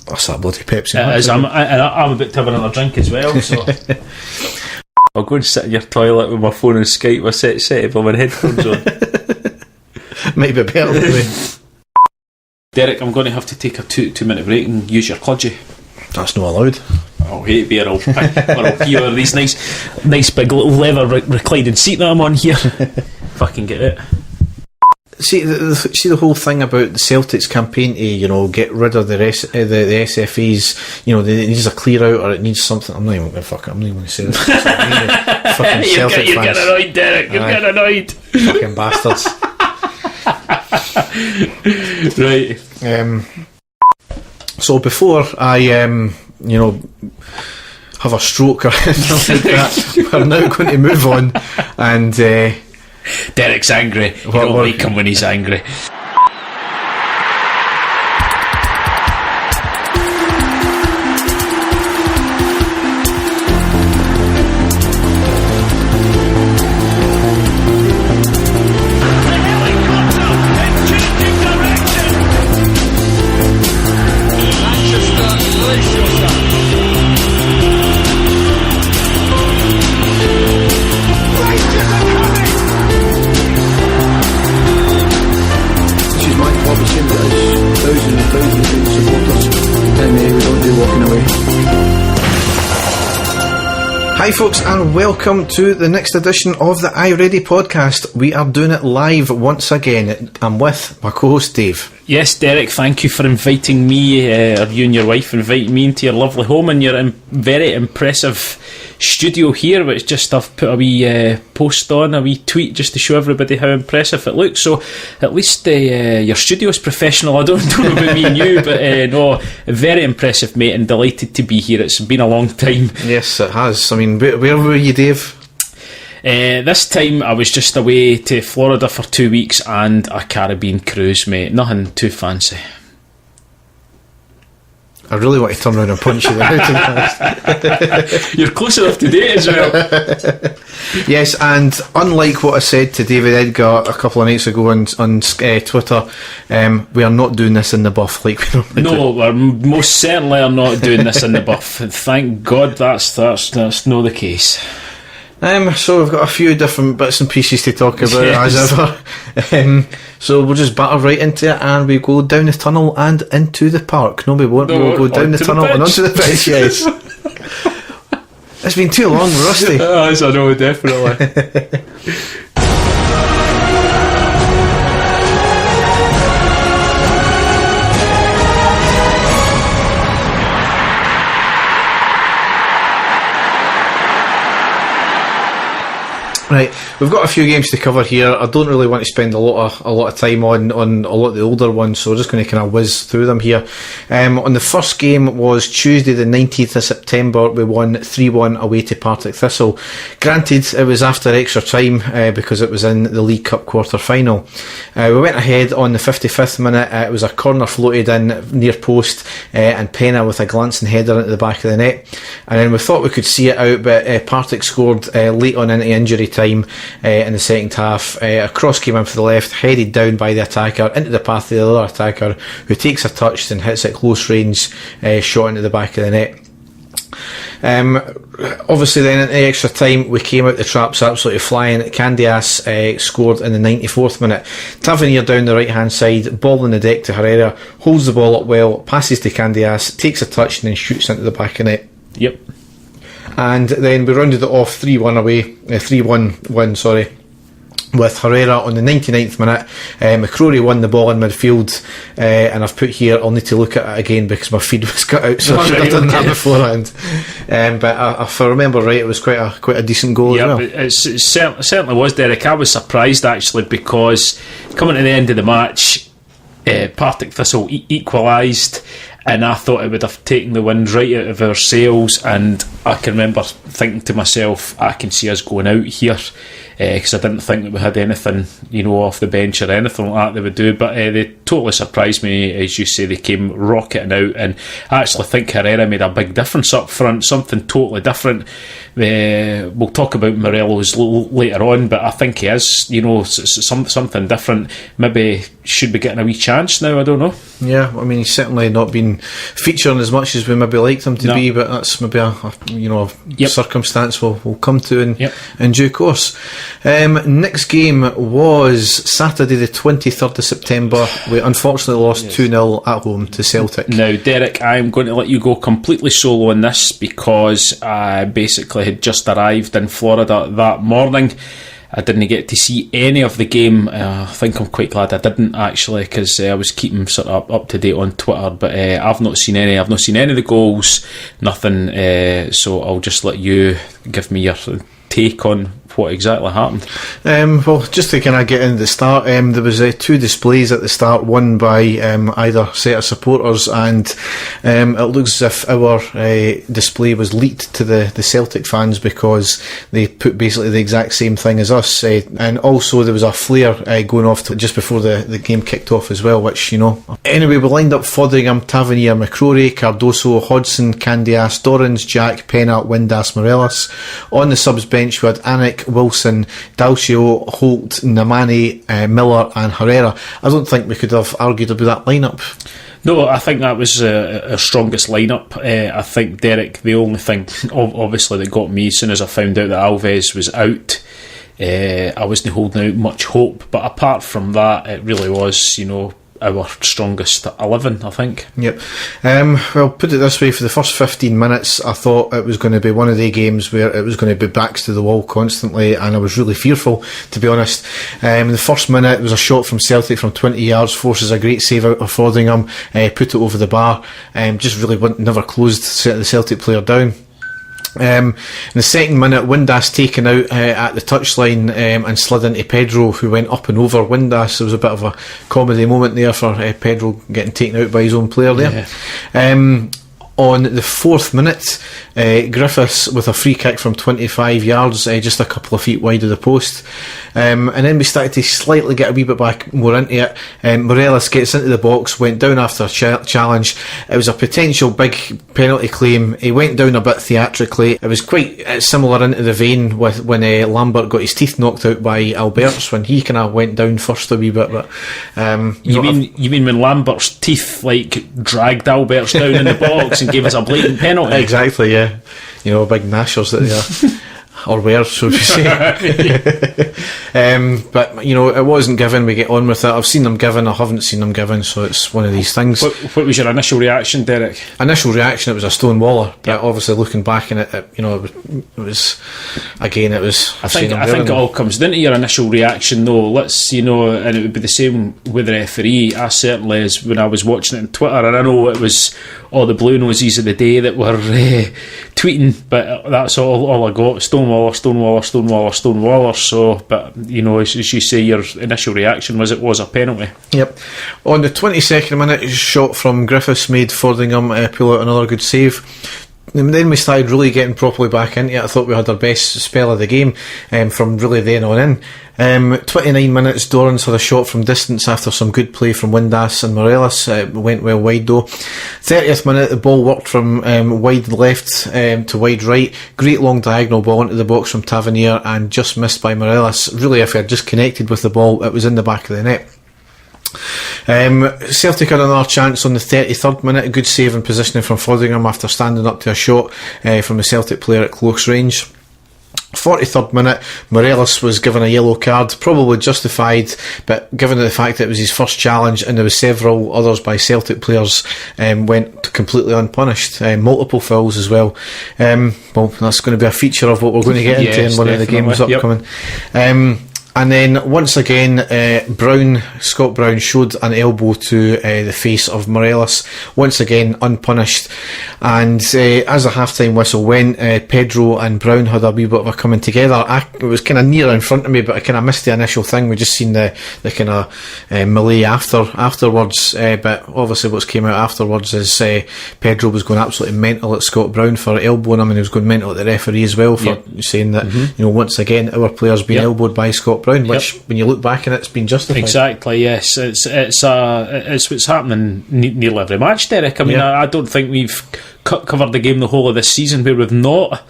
That's that bloody Pepsi. It is. I'm about to have another drink as well, so I'll go and sit in your toilet with my phone and Skype with set if I'm in headphones on. Might be better anyway. Derek, I'm going to have to take a 2-minute break and use your kludgy. That's not allowed. I'll hate beer. I'll pee over these nice big little leather reclining seat that I'm on here. Fucking get it. See the whole thing about the Celtics campaign to get rid of the SFAs. It needs a clear out, or it needs something. I'm not even going to say this. Fucking Celtic you get annoyed, Derek. You get annoyed. Fucking bastards. Right. So before I have a stroke or anything like that, we're now going to move on and Derek's angry. You don't like him when he's angry. Hi folks, and welcome to the next edition of the I Ready podcast. We are doing it live once again. I'm with my co-host Dave. Yes, Derek, thank you for inviting me, or you and your wife inviting me into your lovely home and your very impressive studio here, which I've put a wee post on, a wee tweet just to show everybody how impressive it looks. So at least your studio is professional. I don't know about me and you, but no, very impressive, mate, and delighted to be here. It's been a long time. Yes, it has. I mean, where were you, Dave? This time I was just away to Florida for 2 weeks and a Caribbean cruise, mate. Nothing too fancy. I really want to turn around and punch you there, to be honest. You're close enough to date as well. Yes, and unlike what I said to David Edgar a couple of nights ago on Twitter, we are not doing this in the buff like we normally do. No, we most certainly are not doing this in the buff. Thank God that's not the case. So we've got a few different bits and pieces to talk about, yes, as ever. So we'll just batter right into it, and we go down the tunnel and into the park. No, we won't. We'll go down the tunnel and onto the pitch. Yes. It's been too long, Rusty. As I know, definitely. Right, we've got a few games to cover here. I don't really want to spend a lot of time on a lot of the older ones, so we're just going to kind of whiz through them here. On the first game was Tuesday the 19th of September. We won 3-1 away to Partick Thistle. Granted, it was after extra time because it was in the League Cup quarter-final. We went ahead on the 55th minute. It was a corner floated in near post, and Penna with a glancing header into the back of the net. And then we thought we could see it out, but Partick scored late on into injury time in the second half. A cross came in for the left, headed down by the attacker into the path of the other attacker, who takes a touch and hits it close range, shot into the back of the net. Obviously then in the extra time we came out the traps absolutely flying. Candias scored in the 94th minute. Tavernier down the right hand side, ball in the deck to Herrera, holds the ball up well, passes to Candias, takes a touch and then shoots into the back of the net. Yep. And then we rounded it off 3-1 away, 3-1 win, sorry, with Herrera on the 99th minute. McCrory won the ball in midfield, and I've put here, I'll need to look at it again because my feed was cut out, so I should have done that beforehand. But if I remember right, it was quite a decent goal as well. It certainly was, Derek. I was surprised actually, because coming to the end of the match, Partick Thistle equalised, and I thought it would have taken the wind right out of our sails, and I can remember thinking to myself, I can see us going out here. because I didn't think that we had anything, off the bench or anything like that they would do. But they totally surprised me, as you say. They came rocketing out, and I actually think Herrera made a big difference up front, something totally different. We'll talk about Morelos later on, but I think he is, something different. Maybe should be getting a wee chance now, I don't know. Yeah, I mean, he's certainly not been featuring as much as we maybe liked him to be, but that's maybe a circumstance we'll come to in due course. Next game was Saturday the 23rd of September. We unfortunately lost 2-0 at home to Celtic. Now, Derek, I'm going to let you go completely solo on this, because I basically had just arrived in Florida that morning. I didn't get to see any of the game. I think I'm quite glad I didn't, actually, because I was keeping sort of up to date on Twitter, but I've not seen any of the goals, nothing, so I'll just let you give me your take on what exactly happened. Well, just to kind of get into the start, there was two displays at the start, one by either set of supporters, and it looks as if our display was leaked to the Celtic fans, because they put basically the exact same thing as us, and also there was a flare going off just before the game kicked off as well, which, Anyway, we lined up Foderingham, Tavernier, McCrory, Cardoso, Hodgson, Candias, Dorrans, Jack, Pennant, Windass, Morelos. On the subs bench we had Anik, Wilson, Dalcio, Holt, Namani, Miller and Herrera. I don't think we could have argued about that lineup. No, I think that was our strongest lineup. I think, Derek, the only thing obviously that got me as soon as I found out that Alves was out, I wasn't holding out much hope, but apart from that, it really was, our strongest 11, I think. Yep. Well, put it this way, for the first 15 minutes I thought it was going to be one of the games where it was going to be backs to the wall constantly, and I was really fearful, to be honest. In the first minute, it was a shot from Celtic from 20 yards, forces a great save out of Foderingham, put it over the bar, just really never closed the Celtic player down. In the second minute, Windass taken out at the touchline and slid into Pedro, who went up and over Windass. There was a bit of a comedy moment there for Pedro getting taken out by his own player there. Yeah. On the fourth minute, Griffiths with a free kick from 25 yards, just a couple of feet wide of the post. And then we started to slightly get a wee bit back more into it. Morelos gets into the box, went down after a challenge. It was a potential big penalty claim. He went down a bit theatrically. It was quite similar into the vein with when Lambert got his teeth knocked out by Alberts, when he kind of went down first a wee bit. But you mean when Lambert's teeth dragged Alberts down in the box and gave us a blatant penalty? Exactly, yeah. Big gnashers that they are. Or were, so to say. But it wasn't given. We get on with it. I've seen them given, I haven't seen them given, so it's one of these things. What was your initial reaction, Derek? Initial reaction, it was a stonewaller. But obviously looking back in it, it was again, it was. I think it all comes down to your initial reaction, though. Let's and it would be the same with the referee. I certainly, as when I was watching it on Twitter, and I know it was all the blue noses of the day that were tweeting, but that's all I got. Stonewaller. So, but as you say, your initial reaction was it was a penalty. Yep. On the 22nd minute, shot from Griffiths made Foderingham pull out another good save. And then we started really getting properly back into it. I thought we had our best spell of the game from really then on in. 29 minutes, Dorrans had a shot from distance after some good play from Windass and Morelos. Went well wide though. 30th minute, the ball worked from wide left to wide right. Great long diagonal ball into the box from Tavernier and just missed by Morelos. Really, if he had just connected with the ball, it was in the back of the net. Celtic had another chance on the 33rd minute, a good save and positioning from Foderingham after standing up to a shot from the Celtic player at close range. 43rd minute, Morelos was given a yellow card, probably justified, but given the fact that it was his first challenge and there were several others by Celtic players, went completely unpunished. Multiple fouls as well. Well, that's going to be a feature of what we're going to get into in one of the games upcoming. And then once again, Scott Brown showed an elbow to the face of Morelos, once again unpunished. And as the half-time whistle went, Pedro and Brown had a wee bit of a coming together. It was kind of near in front of me, but I kind of missed the initial thing. We just seen the kind of melee afterwards. But obviously what's came out afterwards is Pedro was going absolutely mental at Scott Brown for elbowing him, and he was going mental at the referee as well for saying that, once again, our player's been elbowed by Scott Brown, which when you look back on it, it's been justified. Exactly, yes. It's what's happening nearly every match, Derek. I mean, I don't think we've covered the game the whole of this season where we've not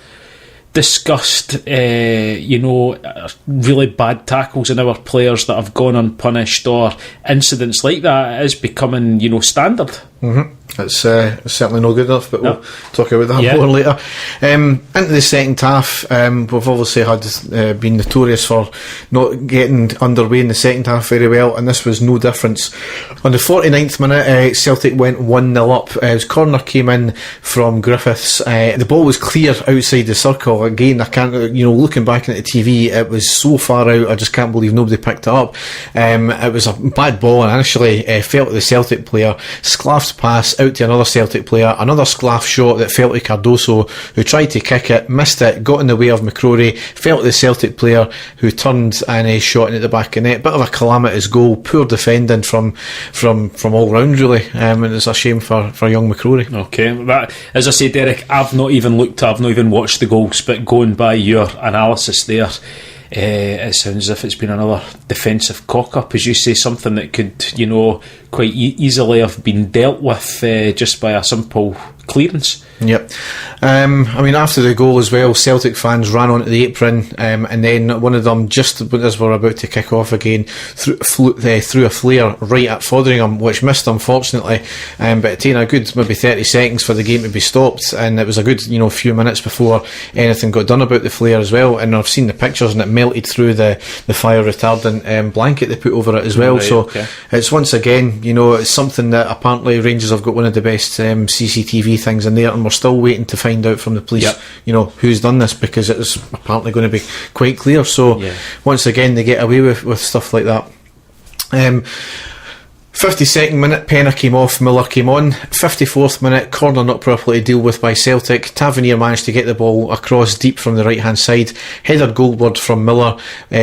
discussed really bad tackles in our players that have gone unpunished, or incidents like that. It is becoming standard. It's certainly not good enough, but we'll talk about that more later. Into the second half, we've obviously been notorious for not getting underway in the second half very well, and this was no difference. On the 49th minute, Celtic went 1-0 up. His corner came in from Griffiths. The ball was clear outside the circle. Again, I can't, looking back at the TV, it was so far out, I just can't believe nobody picked it up. It was a bad ball, and initially fell to the Celtic player, sclaffed pass out to another Celtic player, another sclaff shot that fell to Cardoso, who tried to kick it, missed it, got in the way of McCrory, fell to the Celtic player, who turned and shot it at the back of the net. Bit of a calamitous goal, poor defending from all round really, and it's a shame for young McCrory. Okay, but as I say, Derek, I've not even watched the goals, but going by your analysis there, it sounds as if it's been another defensive cock-up, as you say, something that could, quite easily have been dealt with just by a simple clearance. Yep. After the goal as well, Celtic fans ran onto the apron, and then one of them, just as we're about to kick off again, threw a flare right at Fotheringham, which missed, unfortunately, but it took a good maybe 30 seconds for the game to be stopped, and it was a good few minutes before anything got done about the flare as well. And I've seen the pictures, and it melted through the fire retardant blanket they put over it as well. It's once again, it's something that apparently Rangers have got one of the best CCTV things in there, and we're still waiting to find out from the police who's done this, because it is apparently going to be quite clear. So once again, they get away with stuff like that. 52nd minute, Penna came off, Miller came on. 54th minute, corner not properly dealt with by Celtic. Tavernier managed to get the ball across deep from the right hand side. Headed goalward from Miller,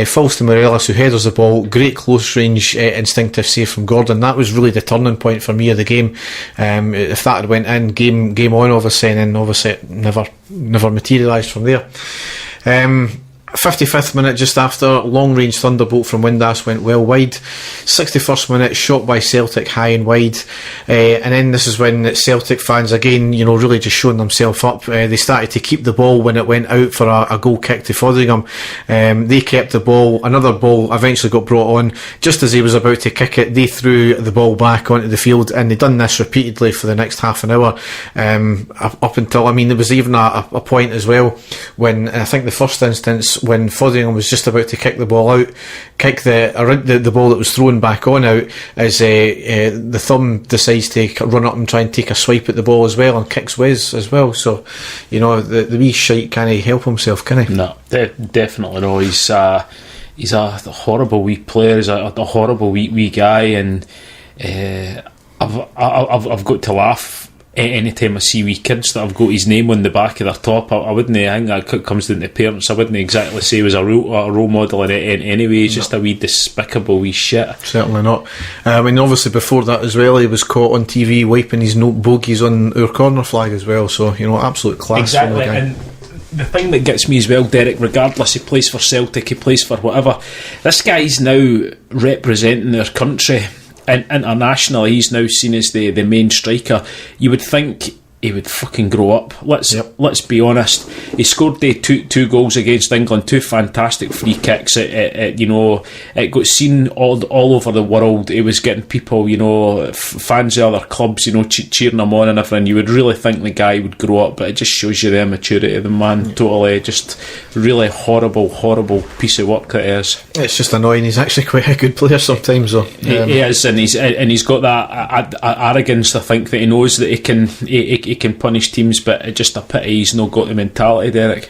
falls to Morelos, who headers the ball. Great close range instinctive save from Gordon. That was really the turning point for me of the game. If that had went in, game on obviously, and then obviously it never materialised from there. 55th minute, just after, long range thunderbolt from Windass went well wide. 61st minute, shot by Celtic high and wide, and then this is when Celtic fans again, really just showing themselves up. They started to keep the ball when it went out for a goal kick to Fotheringham. They kept the ball. Another ball eventually got brought on. Just as he was about to kick it, they threw the ball back onto the field, and they'd done this repeatedly for the next half an hour, up until, there was even a point as well when, I think the first instance, when Fotheringham was just about to kick the ball out, kick the ball that was thrown back on out, as the thumb decides to run up and try and take a swipe at the ball as well, and kicks Wes as well. So the wee shite can't help himself, can he? No, definitely no. He's a horrible wee player. He's a horrible wee guy, and I've got to laugh any time I see wee kids that have got his name on the back of their top. I wouldn't, I think that comes down to parents. I wouldn't exactly say he was a role model in any way. He's just a wee despicable wee shit. Certainly not. Obviously before that as well, he was caught on TV wiping his bogies on our corner flag as well, so absolute class. Exactly. And the thing that gets me as well, Derek, regardless he plays for Celtic, he plays for whatever, this guy's now representing their country. And internationally, he's now seen as the main striker. You would think he would fucking grow up. Let's be honest. He scored the two goals against England, two fantastic free kicks. It got seen all over the world. He was getting people, fans of other clubs, cheering him on and everything. You would really think the guy would grow up, but it just shows you the immaturity of the man. Totally, just really horrible piece of work that is. It's just annoying. He's actually quite a good player sometimes, though. He is, and he's got that arrogance. I think that he knows that he can punish teams, but it's just a pity he's not got the mentality, Derek.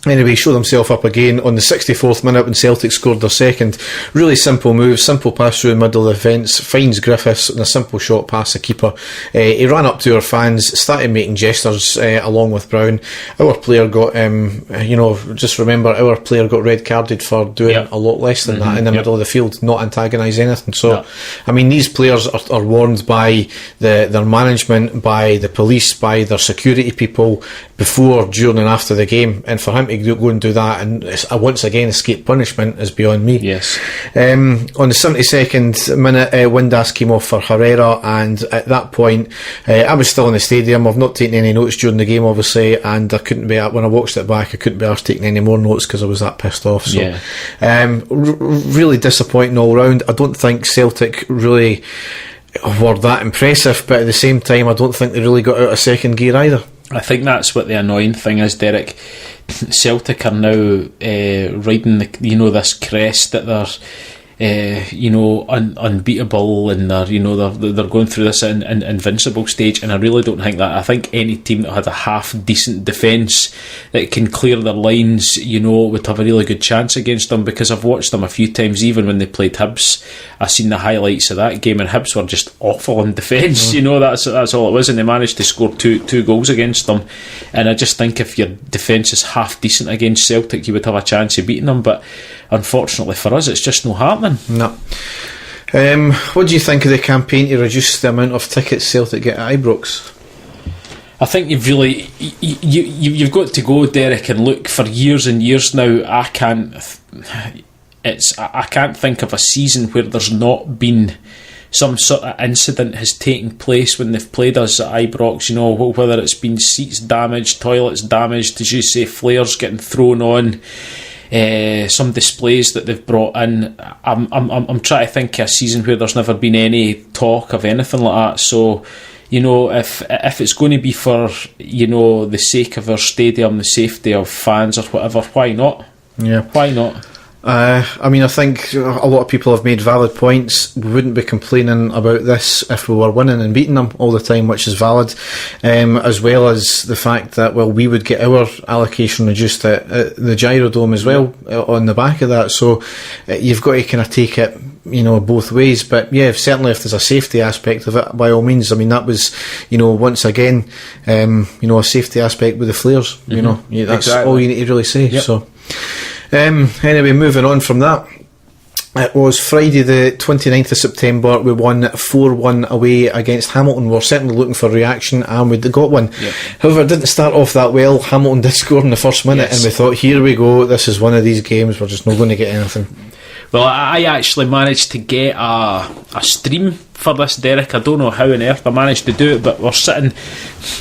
Anyway, he showed himself up again on the 64th minute when Celtic scored their second. Really simple move, simple pass through the middle of the fence, finds Griffiths and a simple shot past the keeper. He ran up to our fans, started making gestures along with Brown. Our player got, just remember, our player got red carded for doing a lot less than that in the middle of the field, not antagonise anything. So, I mean, these players are warned by their management, by the police, by their security people before, during and after the game, and for him to go and do that and once again escape punishment is beyond me. Yes. On the 72nd minute, Windass came off for Herrera, and at that point I was still in the stadium. I've not taken any notes during the game, obviously, and I couldn't be, when I watched it back, I couldn't be asked taking any more notes because I was that pissed off. So really disappointing all round. I don't think Celtic really were that impressive, but at the same time I don't think they really got out of second gear either. I think that's what the annoying thing is, Derek. Celtic are now riding this crest that they're unbeatable, and they're going through this invincible stage, and I really don't think that. I think any team that had a half decent defence that can clear their lines, would have a really good chance against them, because I've watched them a few times. Even when they played Hibs, I've seen the highlights of that game, and Hibs were just awful in defence. That's all it was, and they managed to score two goals against them. And I just think if your defence is half decent against Celtic, you would have a chance of beating them, but unfortunately for us, it's just not happening. No. What do you think of the campaign to reduce the amount of tickets Celtic get at Ibrox? I think you've got to go, Derek, and look. For years and years now, I can't think of a season where there's not been some sort of incident has taken place when they've played us at Ibrox. Whether it's been seats damaged, toilets damaged, as you say, flares getting thrown on. Some displays that they've brought in. I'm trying to think of a season where there's never been any talk of anything like that. So, if it's going to be for the sake of our stadium, the safety of fans or whatever, why not? Yeah, why not? I think a lot of people have made valid points. We wouldn't be complaining about this if we were winning and beating them all the time, which is valid, as well as the fact that, we would get our allocation reduced at the Gyrodome as well on the back of that. So you've got to kind of take it both ways. But certainly if there's a safety aspect of it, by all means. I mean, that was once again a safety aspect with the flares. That's exactly all you need to really say. So anyway, moving on from that, it was Friday the 29th of September. We won 4-1 away against Hamilton. We were certainly looking for a reaction, and we got one. However, it didn't start off that well. Hamilton did score in the first minute, and we thought, here we go, this is one of these games, we're just not going to get anything. Well, I actually managed to get a stream for this, Derek. I don't know how on earth I managed to do it, but we're sitting.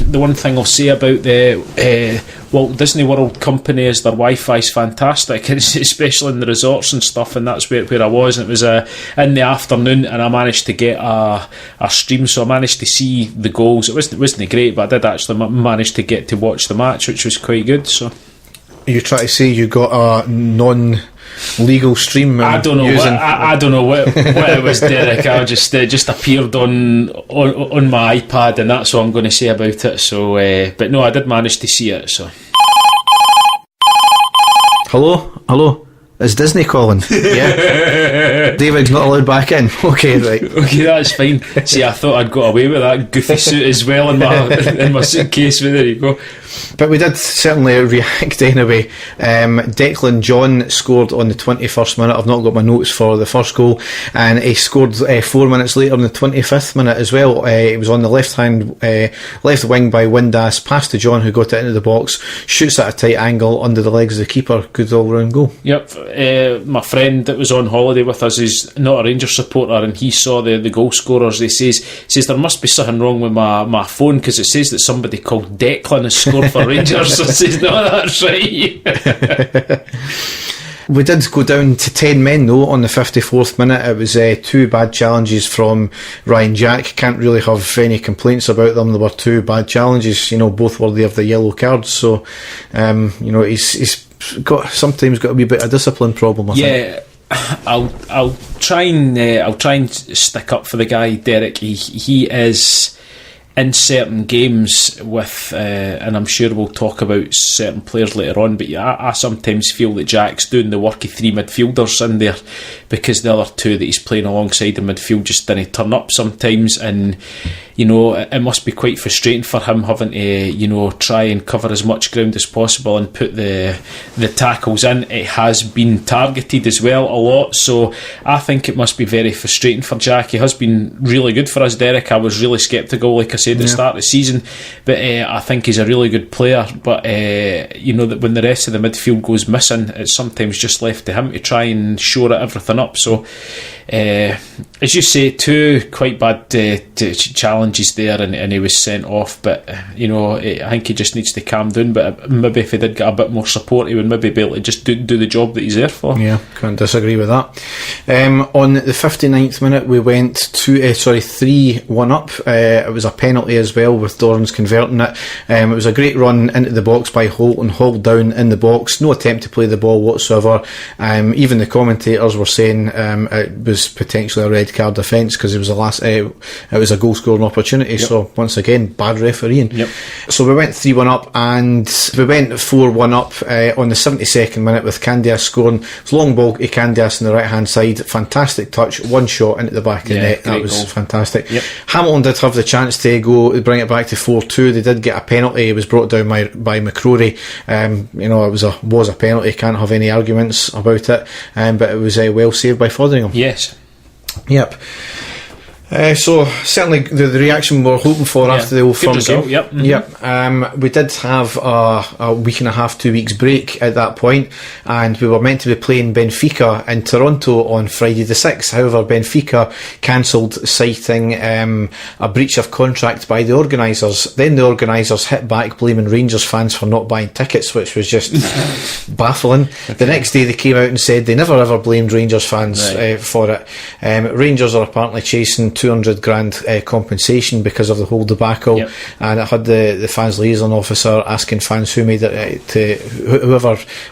The one thing I'll say about the Walt Disney World company is their Wi-Fi's fantastic, especially in the resorts and stuff, and that's where I was, and it was in the afternoon, and I managed to get a stream, so I managed to see the goals. It wasn't great, but I did actually manage to get to watch the match, which was quite good. So you try to say you got a non-legal stream? I don't know. I don't know what it was, Derek. I just appeared on my iPad, and that's all I'm going to say about it. So, but no, I did manage to see it. So, hello. Is Disney calling? Yeah. David's not allowed back in. Okay, right. Okay, that's fine. See, I thought I'd got away with that goofy suit as well in my suitcase, but there you go. But we did certainly react anyway. Declan John scored on the 21st minute. I've not got my notes for the first goal, and he scored 4 minutes later on the 25th minute as well. It was on the left wing by Windass, pass to John, who got it into the box, shoots at a tight angle under the legs of the keeper. Good all round goal. Yep. My friend that was on holiday with us is not a Rangers supporter, and he saw the goal scorers. He says there must be something wrong with my phone, because it says that somebody called Declan has scored for Rangers. So I says, no, that's right. We did go down to 10 men though on the 54th minute. It was 2 bad challenges from Ryan Jack. Can't really have any complaints about them. There were 2 bad challenges, both worthy of the yellow cards. So he's sometimes got a wee bit of discipline problem, I think. I'll try and stick up for the guy, Derek. He is in certain games with, and I'm sure we'll talk about certain players later on, but yeah, I sometimes feel that Jack's doing the work of three midfielders in there, because the other two that he's playing alongside in midfield just didn't turn up sometimes, and it must be quite frustrating for him having to try and cover as much ground as possible and put the tackles in. It has been targeted as well a lot, so I think it must be very frustrating for Jack. He has been really good for us, Derek. I was really sceptical, like I said, at the start of the season, but I think he's a really good player, but that when the rest of the midfield goes missing, it's sometimes just left to him to try and shore everything up. So as you say, two quite bad challenges there, and he was sent off, but I think he just needs to calm down. But maybe if he did get a bit more support, he would maybe be able to just do the job that he's there for. Yeah, can't disagree with that. On the 59th minute, we went 3-1 up. It was a penalty as well, with Dorrans converting it. It was a great run into the box by Holt, and hauled down in the box, no attempt to play the ball whatsoever. Even the commentators were saying it was potentially a red card offence, because it was it was a goal scoring opportunity. Yep. So once again, bad refereeing. Yep. So we went 3-1 up, and we went 4-1 up on the 72nd minute with Candias scoring. It's long ball to Candias on the right hand side, fantastic touch, one shot into the back of the net. That was goal. Fantastic. Yep. Hamilton did have the chance to bring it back to 4-2. They did get a penalty. It was brought down by McCrory. It was a penalty, can't have any arguments about it, but it was well saved by Fotheringham. Yes. Yep. So certainly the reaction we were hoping for after the Old Firm game. Yep. Mm-hmm. Yep. We did have a week and a half, 2 weeks break at that point, and we were meant to be playing Benfica in Toronto on Friday the 6th. However, Benfica cancelled, citing a breach of contract by the organisers. Then the organisers hit back, blaming Rangers fans for not buying tickets, which was just baffling. Okay. The next day they came out and said they never ever blamed Rangers fans for it. Rangers are apparently chasing 200 grand compensation because of the whole debacle. Yep. And it had the fans liaison officer asking fans who made it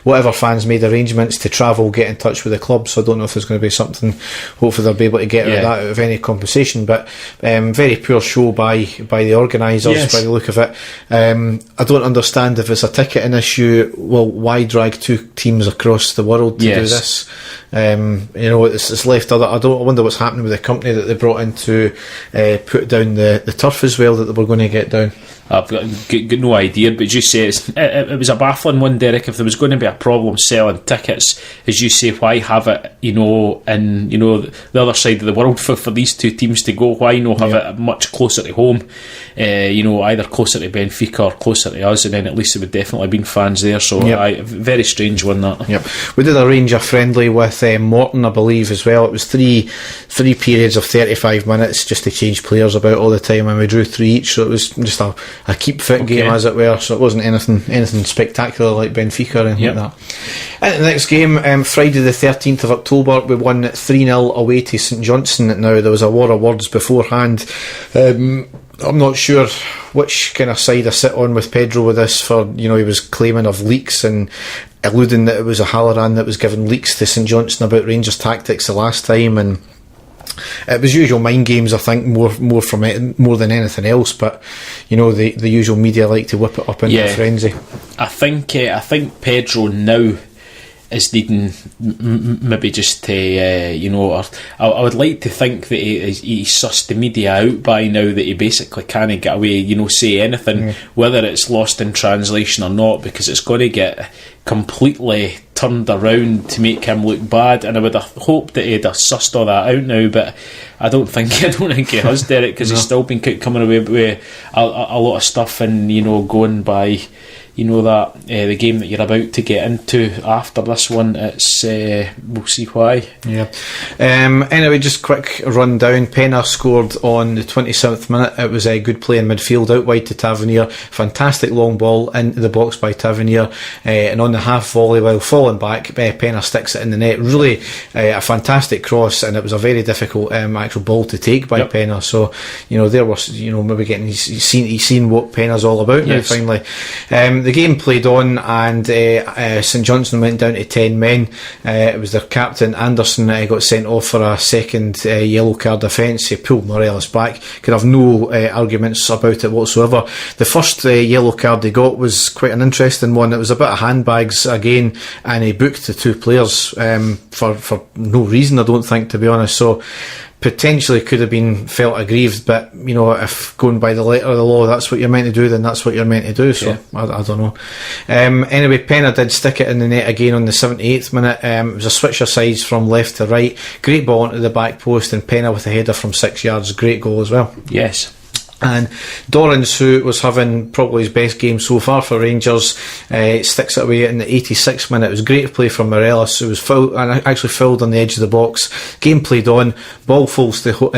whatever fans made arrangements to travel, get in touch with the club. So I don't know if there's going to be something. Hopefully they'll be able to get that out of any compensation, but very poor show by the organisers. By the look of it. I don't understand, if it's a ticketing issue, well, why drag two teams across the world to do this? It's left other. I wonder what's happening with the company that they brought in to put down the turf as well, that they were going to get down. I've got no idea, but as you say, it was a baffling one, Derek. If there was going to be a problem selling tickets, as you say, why have it, in the other side of the world for these two teams to go? Why not have it much closer to home? Either closer to Benfica or closer to us, and then at least there would definitely have been fans there. So, very strange one, that. Yep. We did arrange a friendly with Morton, I believe, as well. It was three periods of 35 minutes just to change players about all the time, and we drew 3 each. So it was just a keep fit game, as it were. So it wasn't anything spectacular like Benfica or anything like that. And the next game, Friday the 13th of October, we won 3-0 away to St Johnstone. Now, there was a lot of words beforehand. I'm not sure which kind of side I sit on with Pedro with this, for he was claiming of leaks and alluding that it was a Halloran that was giving leaks to St Johnstone about Rangers tactics the last time, and it was usual mind games, I think, more than anything else. But the usual media like to whip it up into a frenzy. I think Pedro now is needing maybe just to I would like to think that he sussed the media out by now, that he basically can't get away, say anything, whether it's lost in translation or not, because it's going to get completely turned around to make him look bad. And I would have hoped that he'd have sussed all that out now, but I don't think he has, Derek, because he's still been coming away with a lot of stuff, and going by that the game that you're about to get into after this one, it's we'll see why. Anyway, just quick rundown. Penna scored on the 27th minute. It was a good play in midfield out wide to Tavernier, fantastic long ball into the box by Tavernier, and on the half volley, while falling back, Penner sticks it in the net. Really a fantastic cross, and it was a very difficult actual ball to take by Penner. So there was maybe getting he's seen what Penner's all about now finally. The game played on, and St Johnstone went down to 10 men. It was their captain Anderson got sent off for a second yellow card offence. He pulled Morelos back. Could have no arguments about it whatsoever. The first yellow card he got was quite an interesting one. It was a bit of handbags again, and he booked the two players for no reason, I don't think, to be honest. So potentially could have been felt aggrieved, but if going by the letter of the law that's what you're meant to do, then that's what you're meant to do. So I don't know. Anyway, Penner did stick it in the net again on the 78th minute. It was a switch of sides from left to right, great ball into the back post, and Penner with a header from 6 yards, great goal as well. Yes. And Dorrans, who was having probably his best game so far for Rangers, sticks it away in the 86th minute. It was great play from Morelos, who was actually fouled on the edge of the box. Game played on. Ball falls to Holt.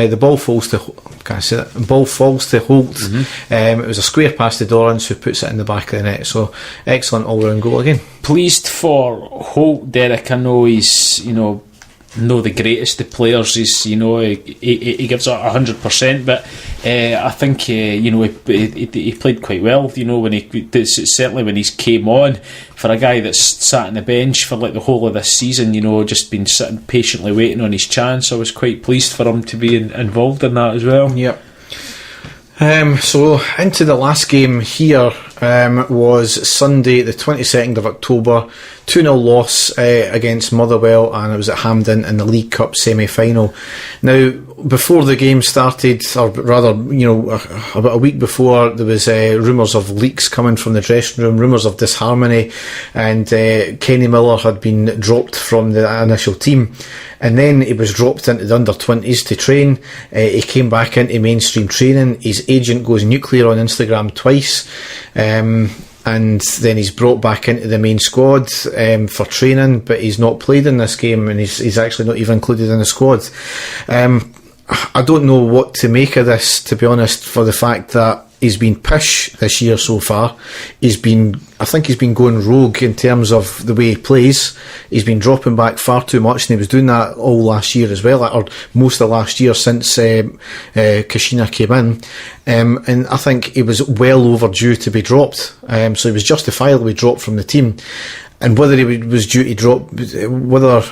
It was a square pass to Dorrans, who puts it in the back of the net. So excellent all-round goal again. Pleased for Holt, Derek. I know he's no the greatest of players. He's he gives it 100%, but I think he played quite well. Certainly when he's came on, for a guy that's sat on the bench for like the whole of this season, just been sitting patiently waiting on his chance. I was quite pleased for him to be involved in that as well. Yep. So into the last game here was Sunday the 22nd of October, 2-0 loss against Motherwell, and it was at Hampden in the League Cup semi-final. Now, before the game started, or rather, about a week before, there was rumours of leaks coming from the dressing room, rumours of disharmony, and Kenny Miller had been dropped from the initial team, and then he was dropped into the under-20s to train. He came back into mainstream training. His agent goes nuclear on Instagram twice, and then he's brought back into the main squad for training, but he's not played in this game, and he's actually not even included in the squad. I don't know what to make of this, to be honest, for the fact that he's been pish this year so far. I think he's been going rogue in terms of the way he plays. He's been dropping back far too much, and he was doing that all last year as well, or most of last year since Kashina came in. And I think he was well overdue to be dropped. So he was justifiably dropped from the team. And whether he was due to drop, whether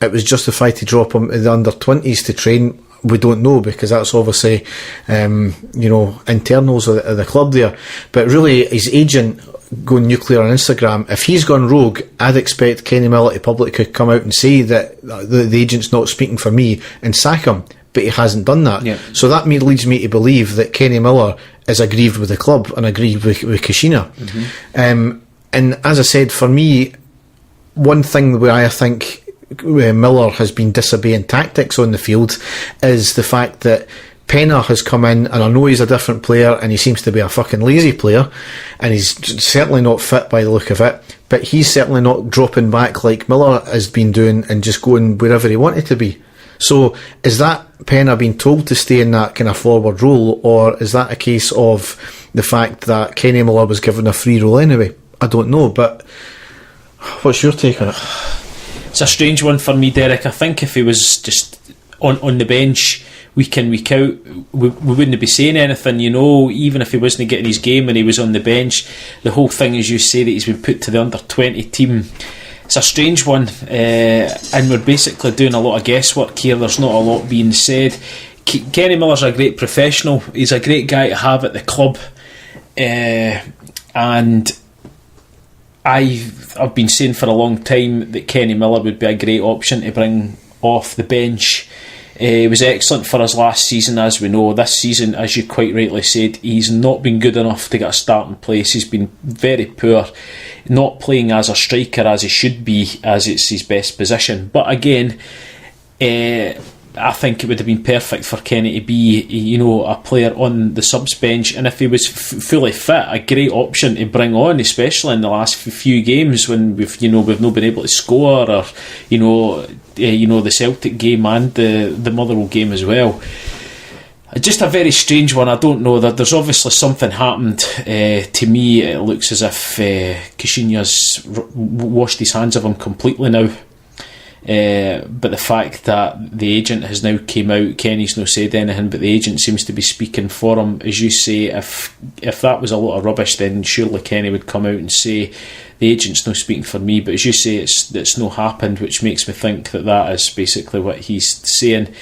it was justified to drop him in the under-20s to train, we don't know, because that's obviously internals of the club there. But really, his agent going nuclear on Instagram, if he's gone rogue, I'd expect Kenny Miller to publicly come out and say that the agent's not speaking for me and sack him, but he hasn't done that. So that leads me to believe that Kenny Miller is aggrieved with the club and aggrieved with Kashina. And as I said, for me, one thing where I think Miller has been disobeying tactics on the field is the fact that Penner has come in, and I know he's a different player, and he seems to be a fucking lazy player, and he's certainly not fit by the look of it, but he's certainly not dropping back like Miller has been doing and just going wherever he wanted to be. So is that Penner being told to stay in that kind of forward role, or is that a case of the fact that Kenny Miller was given a free role anyway? I don't know, but what's your take on it? It's a strange one for me, Derek. I think if he was just on the bench week in, week out, we wouldn't be saying anything, even if he wasn't getting his game and he was on the bench. The whole thing, as you say, that he's been put to the under-20 team, it's a strange one, and we're basically doing a lot of guesswork here. There's not a lot being said. Kenny Miller's a great professional. He's a great guy to have at the club, and I've been saying for a long time that Kenny Miller would be a great option to bring off the bench. He was excellent for us last season, as we know. This season, as you quite rightly said, he's not been good enough to get a starting place. He's been very poor, not playing as a striker as he should be, as it's his best position. But again, I think it would have been perfect for Kenny to be, a player on the subs bench, and if he was fully fit, a great option to bring on, especially in the last few games when we've not been able to score, or the Celtic game and the Motherwell game as well. Just a very strange one. I don't know. There's obviously something happened. To me, it looks as if Caixinha's washed his hands of him completely now. But the fact that the agent has now came out, Kenny's no said anything, but the agent seems to be speaking for him. As you say, if that was a lot of rubbish, then surely Kenny would come out and say the agent's no speaking for me. But as you say, it's no happened, which makes me think that is basically what he's saying.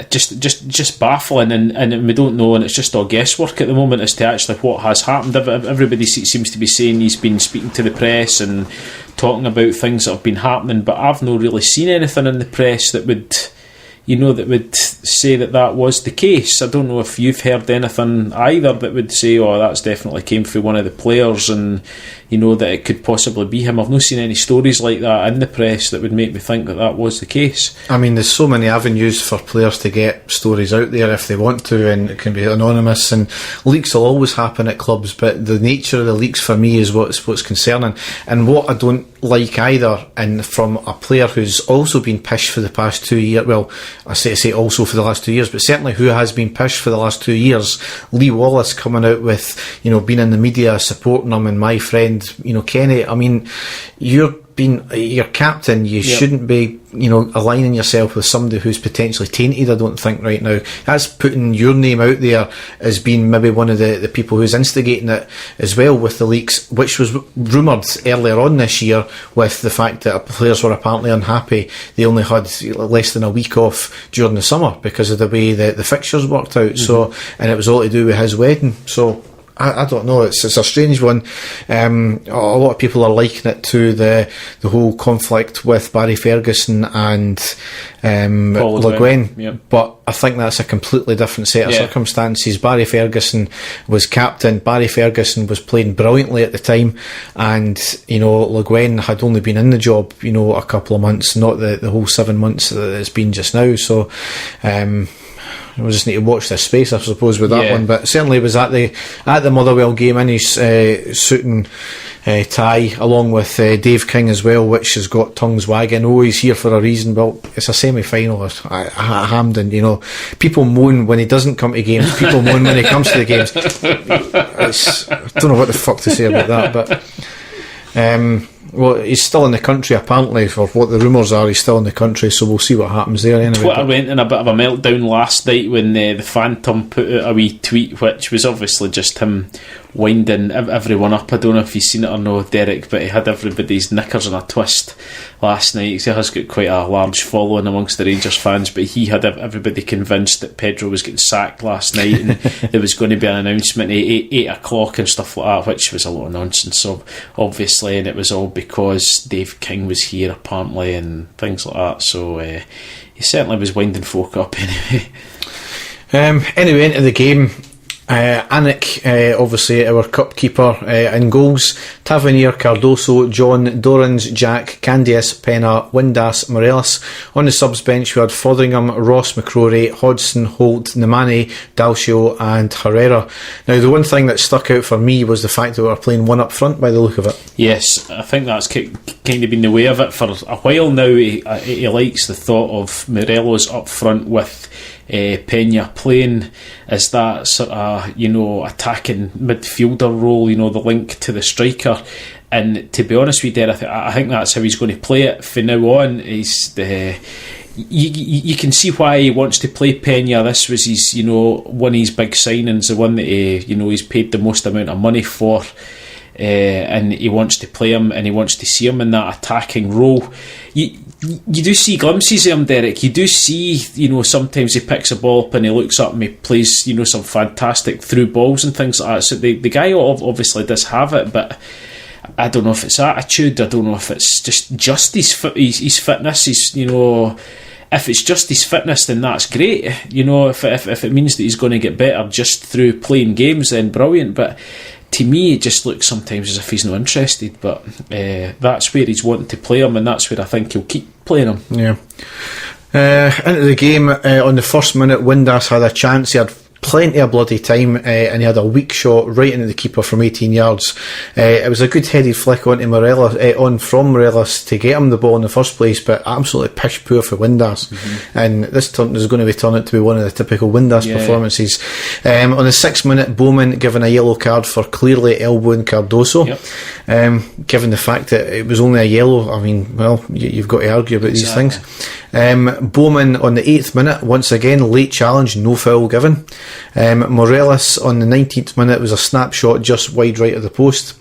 Just baffling, and we don't know, and it's just all guesswork at the moment as to actually what has happened. Everybody seems to be saying he's been speaking to the press and talking about things that have been happening, but I've not really seen anything in the press that would say that was the case. I don't know if you've heard anything either that would say, oh, that's definitely came through one of the players, and that it could possibly be him. I've not seen any stories like that in the press that would make me think that was the case. I mean, there's so many avenues for players to get stories out there if they want to, and it can be anonymous, and leaks will always happen at clubs, but the nature of the leaks for me is what's concerning. And what I don't like either, and from a player who's also been pished for the past 2 years, well, I say also for the last 2 years, but certainly who has been pished for the last 2 years, Lee Wallace coming out with, being in the media supporting him, and my friend, Kenny. I mean, you're captain, you shouldn't be, aligning yourself with somebody who's potentially tainted, I don't think, right now. That's putting your name out there as being maybe one of the people who's instigating it as well with the leaks, which was rumoured earlier on this year with the fact that players were apparently unhappy. They only had less than a week off during the summer because of the way the fixtures worked out. So, and it was all to do with his wedding. So I don't know, it's a strange one. A lot of people are likening it to the whole conflict with Barry Ferguson and Le Guin, yep. But I think that's a completely different set of circumstances. Barry Ferguson was captain, Barry Ferguson was playing brilliantly at the time, and Le Guin had only been in the job a couple of months, not the whole 7 months that it's been just now. So we just need to watch this space, I suppose, with that one. But certainly was at the Motherwell game in his suit and tie, along with Dave King as well, which has got tongues wagging. Oh, he's here for a reason. Well, it's a semi-final at Hampden. People moan when he doesn't come to games. People moan when he comes to the games. I don't know what the fuck to say about that, but well, he's still in the country apparently, for what the rumours are. He's still in the country, so we'll see what happens there anyway. Twitter went in a bit of a meltdown last night when the Phantom put out a wee tweet, which was obviously just him winding everyone up. I don't know if you've seen it or no, Derek, but he had everybody's knickers in a twist last night. He has got quite a large following amongst the Rangers fans, but he had everybody convinced that Pedro was getting sacked last night, and there was going to be an announcement at 8 o'clock and stuff like that, which was a lot of nonsense, obviously, and it was all because Dave King was here apparently and things like that. So he certainly was winding folk up anyway. Anyway, into the game. Anik, obviously our cup keeper, in goals. Tavernier, Cardoso, John, Dorans, Jack, Candias, Pena, Windass, Morelos. On the subs bench we had Fotheringham, Ross, McCrory, Hodgson, Holt, Nemane, Dalcio and Herrera. Now the one thing that stuck out for me was the fact that we were playing one up front by the look of it. Yes, I think that's kind of been the way of it for a while now. He likes the thought of Morelos up front with Pena playing as that sort of attacking midfielder role, the link to the striker. And to be honest with you, I think that's how he's going to play it from now on. You can see why he wants to play Pena. This was his one of his big signings, the one that he's paid the most amount of money for. And he wants to play him, and he wants to see him in that attacking role. You do see glimpses of him, Derek. You do see, sometimes he picks a ball up and he looks up and he plays, some fantastic through balls and things like that. So the guy obviously does have it, but I don't know if it's attitude. I don't know if it's just his fitness. If it's just his fitness, then that's great. If it means that he's going to get better just through playing games, then brilliant. But to me, it just looks sometimes as if he's not interested, but that's where he's wanting to play him, and that's where I think he'll keep playing him. Yeah. Into the game, on the first minute, Windass had a chance. He had plenty of bloody time, and he had a weak shot right into the keeper from 18 yards. It was a good headed flick onto from Morelos to get him the ball in the first place, but absolutely pish poor for Windass. And this turn is going to turn out to be one of the typical Windass performances. On the 6th minute, Bowman given a yellow card for clearly elbowing Cardoso. Given the fact that it was only a yellow, I mean, well, you've got to argue about these things. Bowman on the 8th minute, once again, late challenge, no foul given. Morelos on the 19th minute was a snapshot just wide right of the post.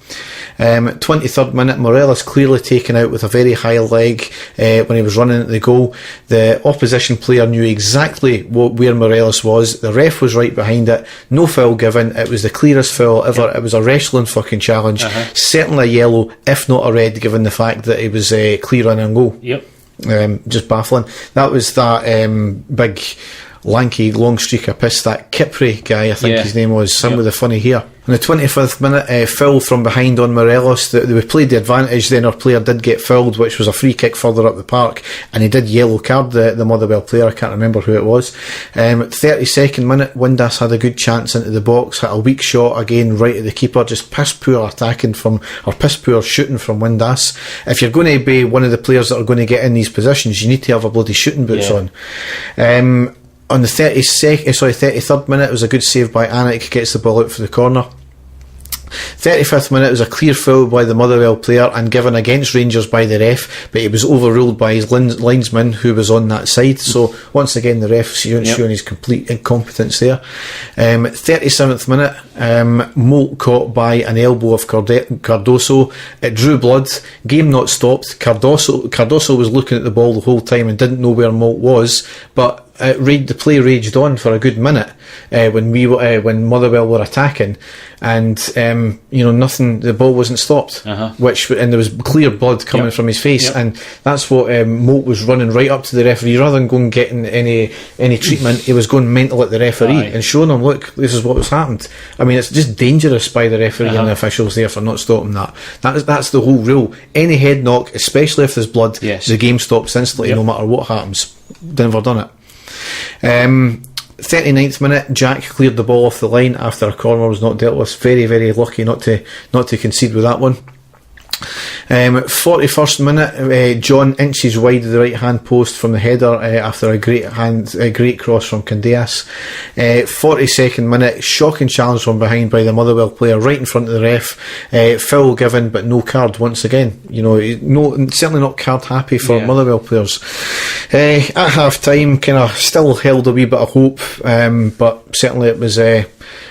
23rd minute, Morelos clearly taken out with a very high leg when he was running at the goal. The opposition player knew exactly where Morelos was. The ref was right behind it. No foul given. It was the clearest foul ever. It was a wrestling fucking challenge. Certainly a yellow, if not a red, given the fact that he was clear on and goal. Just baffling. That was that big lanky long streak of piss, that Kipri guy, I think his name was, some with the funny hair. On the 25th minute, foul from behind on Morelos. We played the advantage, then our player did get fouled, which was a free kick further up the park, and he did yellow card the Motherwell player. I can't remember who it was. 32nd minute, Windass had a good chance into the box, hit a weak shot again right at the keeper, just piss poor attacking from, or piss poor shooting from Windass. If you're going to be one of the players that are going to get in these positions, you need to have a bloody shooting boots on. On the 33rd minute, it was a good save by Anik, gets the ball out for the corner. 35th minute was a clear foul by the Motherwell player and given against Rangers by the ref, but he was overruled by his linesman who was on that side. So once again, the ref showing his complete incompetence there. 37th minute, Molt caught by an elbow of Cardoso. It drew blood. Game not stopped. Cardoso was looking at the ball the whole time and didn't know where Molt was, but the play raged on for a good minute when Motherwell were attacking, and nothing. The ball wasn't stopped, and there was clear blood coming from his face, and that's what Molt was running right up to the referee rather than going getting any treatment. He was going mental at the referee and showing him, look, this is what was happened. I mean, it's just dangerous by the referee and the officials there for not stopping that. That's the whole rule. Any head knock, especially if there's blood, the game stops instantly, no matter what happens. Never done it. 39th minute, Jack cleared the ball off the line after a corner was not dealt with. Very, very lucky not to concede with that one. 41st minute, John inches wide of the right hand post from the header after a great cross from Candeas. 42nd minute, shocking challenge from behind by the Motherwell player right in front of the ref. Foul given, but no card once again. Certainly not card happy for Motherwell players. At half time, kind of still held a wee bit of hope, but certainly it was in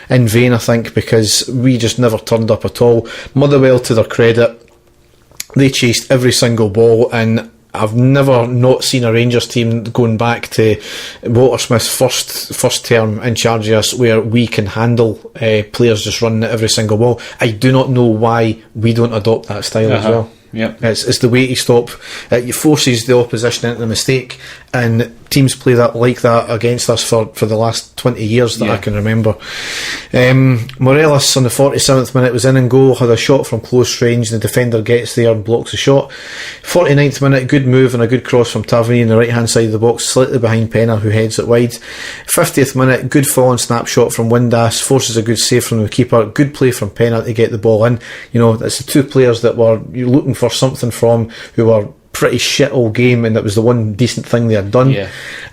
vain, I think, because we just never turned up at all. Motherwell, to their credit, they chased every single ball, and I've never not seen a Rangers team going back to Walter Smith's first term in charge of us where we can handle players just running at every single ball. I do not know why we don't adopt that style as well. It's the way to stop. It forces the opposition into the mistake, and teams play that like that against us for the last 20 years that I can remember. Morelos on the 47th minute was in and goal, had a shot from close range, the defender gets there and blocks the shot. 49th minute, good move and a good cross from Tavernier in the right hand side of the box, slightly behind Penner, who heads it wide. 50th minute, good fall and snapshot from Windass, forces a good save from the keeper, good play from Penner to get the ball in. That's the two players that you're looking for something from, who were pretty shit all game, and that was the one decent thing they had done.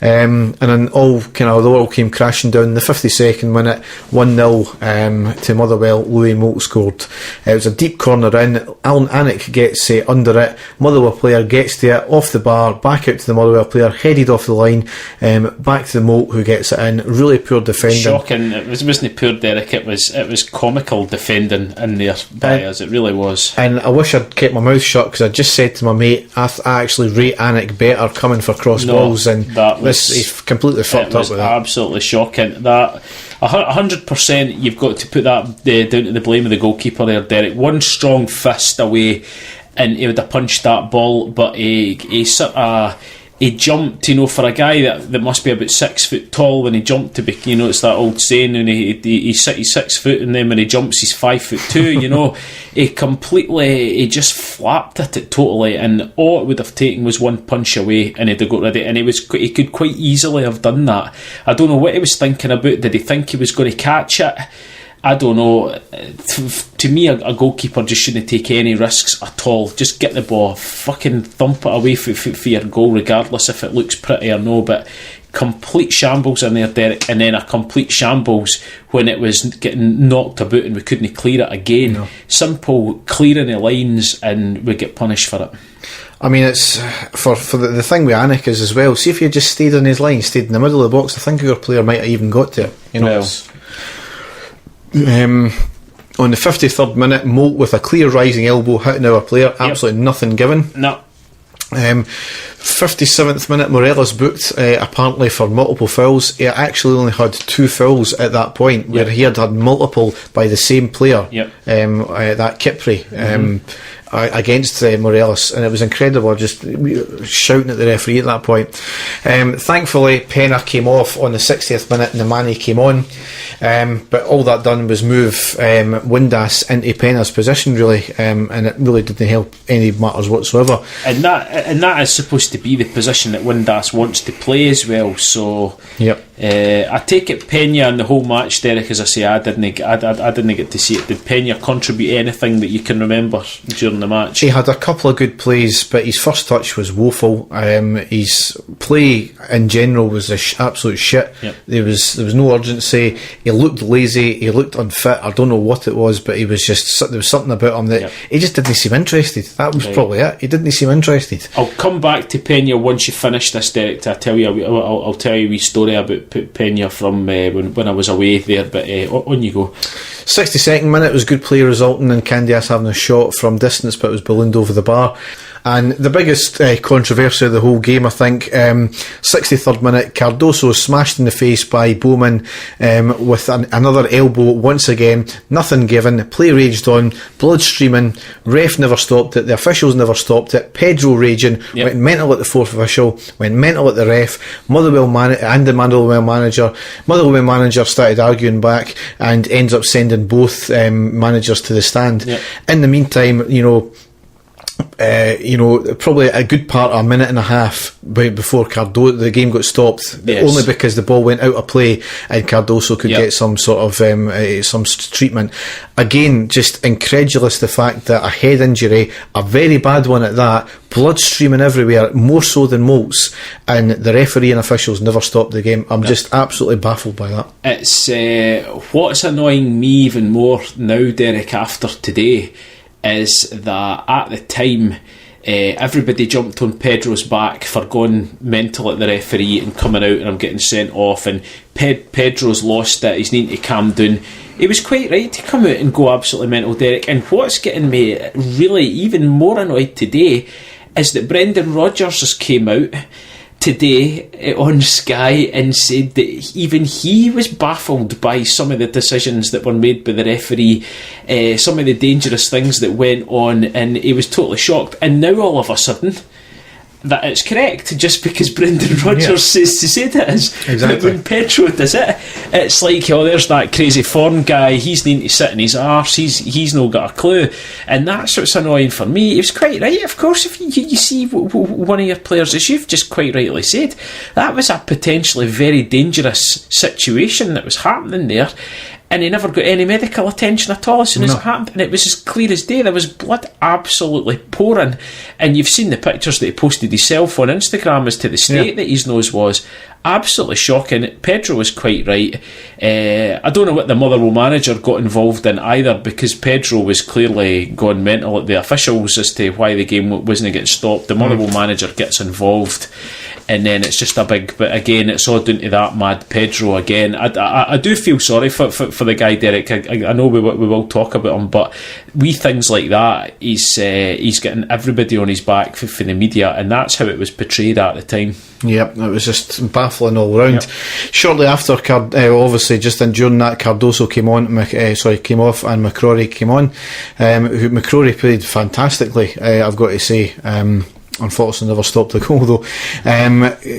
And then the world came crashing down in the 52nd minute, 1-0 to Motherwell. Louis Molt scored. It was a deep corner in. Alan Anik gets under it. Motherwell player gets to it, off the bar, back out to the Motherwell player, headed off the line, back to the Molt, who gets it in. Really poor defending. Shocking. It wasn't poor, Derek. It was comical defending in there by us. It really was. And I wish I'd kept my mouth shut, because I just said to my mate, I actually rate Anik better coming for cross balls, and he's completely fucked up with that. Absolutely shocking. That 100%, you've got to put that down to the blame of the goalkeeper there, Derek. One strong fist away, and he would have punched that ball, but he sort of he jumped, for a guy that must be about 6 foot tall. When he jumped to be, it's that old saying, and he's 6 foot, and then when he jumps he's 5'2". He just flapped at it totally, and all it would have taken was one punch away and he'd have got rid of it, and he could quite easily have done that. I don't know what he was thinking about. Did he think he was going to catch it? I don't know. To me, a goalkeeper just shouldn't take any risks at all. Just get the ball, fucking thump it away for your goal, regardless if it looks pretty or no. But complete shambles in there, Derek, and then a complete shambles when it was getting knocked about and we couldn't clear it again. No. Simple clearing the lines and we get punished for it. I mean, it's for the thing with Anik is as well. See if he just stayed on his line, stayed in the middle of the box, I think your player might have even got to it. On the 53rd minute, Moult with a clear rising elbow hitting our player, absolutely nothing given. No. 57th minute, Morelos booked apparently for multiple fouls. He actually only had 2 fouls at that point, where he had multiple by the same player, that Kipri, against Morelos, and it was incredible, just shouting at the referee at that point. Thankfully Pena came off on the 60th minute and the Manny came on, but all that done was move Windass into Pena's position really, and it really didn't help any matters whatsoever. And that is supposed to be the position that Windass wants to play as well, so I take it Pena in the whole match, Derek, as I say, I didn't get to see it. Did Pena contribute anything that you can remember during the match? He had a couple of good plays, but his first touch was woeful. His play in general was absolute shit. There was no urgency. He looked lazy, he looked unfit. I don't know what it was, but he was just, there was something about him that he just didn't seem interested. That was probably it. He didn't seem interested. I'll come back to Pena once you finish this, Derek. I'll tell you a wee story about Pena from when I was away there, but on you go. 62nd minute was good play, resulting in Candias having a shot from distance, but it was ballooned over the bar. And the biggest controversy of the whole game, I think, 63rd minute, Cardoso smashed in the face by Bowman with another elbow once again. Nothing given, play raged on, blood streaming, ref never stopped it, the officials never stopped it, Pedro raging, went mental at the fourth official, went mental at the ref, Motherwell manager started arguing back and ends up sending both managers to the stand. In the meantime, probably a good part of a minute and a half before the game got stopped, only because the ball went out of play and Cardoso could get some sort of some treatment. Again, just incredulous, the fact that a head injury, a very bad one at that, blood streaming everywhere, more so than Moult's, and the referee and officials never stopped the game. I'm just absolutely baffled by that. It's what's annoying me even more now, Derek, after today, is that at the time everybody jumped on Pedro's back for going mental at the referee and coming out and I'm getting sent off, and Pedro's lost it, he's needing to calm down. He was quite right to come out and go absolutely mental, Derek. And what's getting me really even more annoyed today is that Brendan Rodgers just came out today on Sky and said that even he was baffled by some of the decisions that were made by the referee, some of the dangerous things that went on, and he was totally shocked. And now all of a sudden that it's correct just because Brendan Rodgers says to say that is. Exactly. When Pedro does it, it's like, there's that crazy foreign guy, he's needing to sit in his arse, he's not got a clue. And that's what's annoying for me. He was quite right, of course. If you see one of your players, as you've just quite rightly said, that was a potentially very dangerous situation that was happening there, and he never got any medical attention at all as soon as it happened, and it was as clear as day. There was blood absolutely pouring, and you've seen the pictures that he posted himself on Instagram as to the state that his nose was. Absolutely shocking. Pedro was quite right. I don't know what the Motherwell manager got involved in either, because Pedro was clearly gone mental at the officials as to why the game wasn't getting stopped. The Motherwell manager gets involved, and then it's just a big, but again, it's all down to that mad Pedro again. I do feel sorry for the guy, Derek. I know we will talk about him, but wee things like that, he's getting everybody on his back for the media, and that's how it was portrayed at the time. Yep, it was just baffling all round. Shortly after, obviously just during that, Cardoso came off and McCrory came on. McCrory played fantastically, I've got to say. unfortunately never stopped the goal though.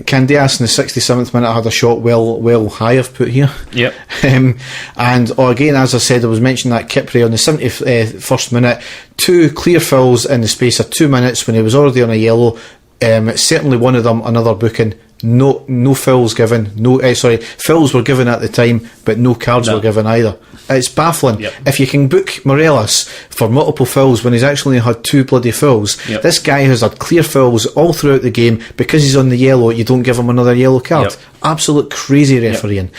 Candias in the 67th minute had a shot well high, I've put here. Yep. And again, as I said, I was mentioning that Kipre on the 71st minute, 2 clear fouls in the space of 2 minutes when he was already on a yellow. Certainly one of them another booking. No fouls given. Fouls were given at the time, but no cards were given either. It's baffling. Yep. If you can book Morelos for multiple fouls when he's actually had 2 bloody fouls, this guy has had clear fouls all throughout the game. Because he's on the yellow, you don't give him another yellow card. Absolute crazy refereeing.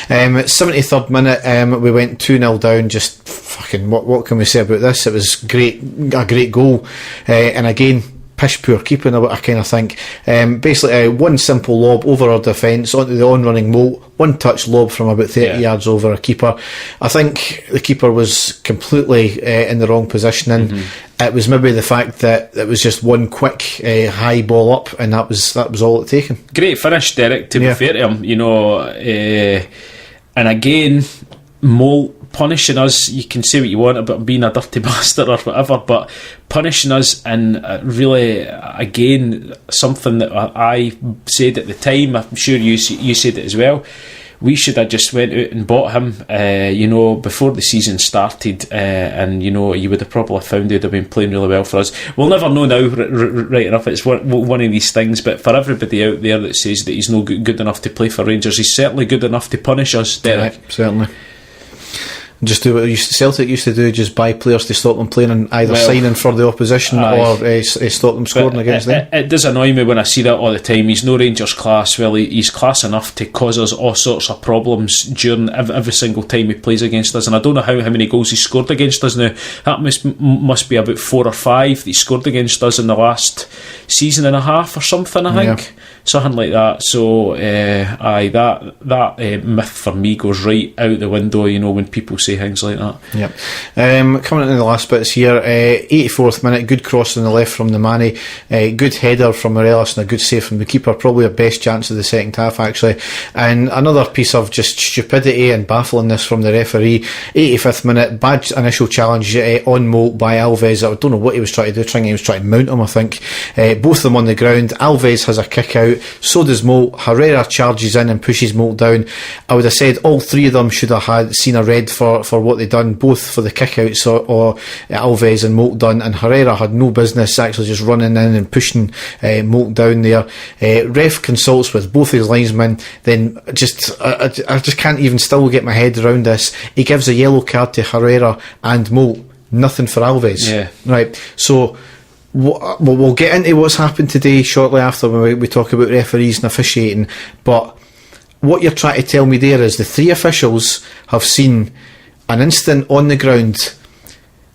73rd minute, we went 2-0 down. Just fucking what can we say about this? It was a great goal, and again, pish poor keeping, I kind of think. Basically, one simple lob over our defence onto the on-running Moult, one touch lob from about 30 yards over a keeper. I think the keeper was completely in the wrong positioning. It was maybe the fact that it was just one quick high ball up, and that was all it taken. Great finish, Derek, to be fair to him, and again, Moult punishing us. You can say what you want about being a dirty bastard or whatever, but punishing us, and really, again, something that I said at the time, I'm sure you said it as well, we should have just went out and bought him before the season started, and you would have probably found he would have been playing really well for us. We'll never know now, right enough. It's one of these things, but for everybody out there that says that he's no good enough to play for Rangers, he's certainly good enough to punish us, Derek. Yeah, certainly. Just do what Celtic used to do, just buy players to stop them playing and either signing for the opposition or stop them scoring against them. It does annoy me when I see that all the time. He's no Rangers class. Well, he's class enough to cause us all sorts of problems during every single time he plays against us, and I don't know how many goals he scored against us now. That must be about 4 or 5 that he scored against us in the last season and a half or something, I think. Something like that. So that myth for me goes right out the window, when people say things like that. Coming into the last bits here, 84th minute, good cross on the left from the Manny, good header from Morelos and a good save from the keeper, probably our best chance of the second half actually, and another piece of just stupidity and bafflingness from the referee. 85th minute, bad initial challenge on Moult by Alves. I don't know what he was trying to do. He was trying to mount him, I think. Both of them on the ground. Alves has a kick out, so does Moult. Herrera charges in and pushes Moult down. I would have said all 3 of them should have seen a red for what they done, both for the kick-outs or Alves and Moult done, and Herrera had no business actually just running in and pushing Moult down there. Ref consults with both his linesmen, then I just can't even still get my head around this. He gives a yellow card to Herrera and Moult, nothing for Alves. Right, so we'll get into what's happened today shortly after when we talk about referees and officiating, but what you're trying to tell me there is the 3 officials have seen an instant on the ground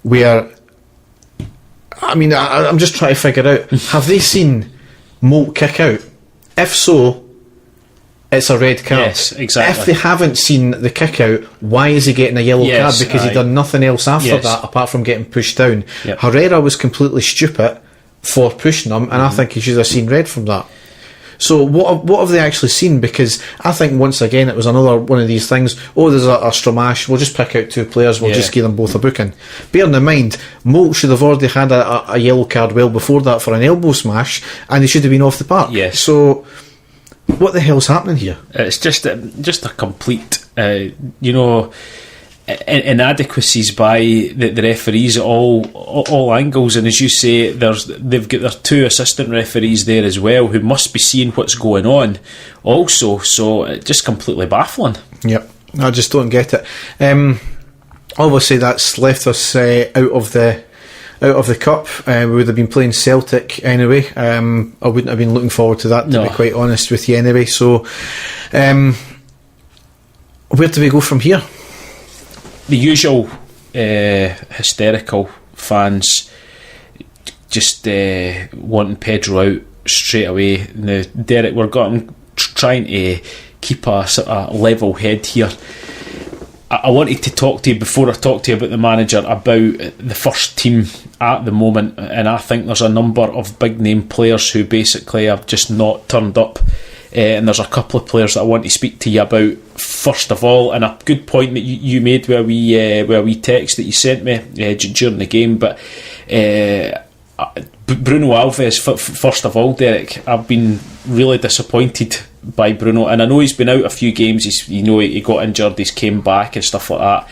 where, I'm just trying to figure out, have they seen Moult kick out? If so, it's a red card. Yes, exactly. If they haven't seen the kick out, why is he getting a yellow card? Because he done nothing else after that apart from getting pushed down. Herrera was completely stupid for pushing him, and I think he should have seen red from that. So what have they actually seen? Because I think once again it was another one of these things. There's a Stramash, we'll just pick out 2 players, we'll just give them both a booking. Bearing in mind, Moult should have already had a yellow card well before that for an elbow smash, and he should have been off the park. So what the hell's happening here? It's just a complete inadequacies by the referees at all angles, and as you say, they've got their 2 assistant referees there as well who must be seeing what's going on also, so it's just completely baffling. I just don't get it. Obviously that's left us out of the cup. We would have been playing Celtic anyway. I wouldn't have been looking forward to that, to be quite honest with you anyway. So where do we go from here? The usual hysterical fans just wanting Pedro out straight away. Now, Derek, we're trying to keep a sort of level head here. I wanted to talk to you before I talk to you about the manager about the first team at the moment, and I think there's a number of big name players who basically have just not turned up. And there's a couple of players that I want to speak to you about first of all, and a good point that you made where we text that you sent me during the game, but Bruno Alves, first of all, Derek, I've been really disappointed by Bruno, and I know he's been out a few games. He got injured, he's came back and stuff like that.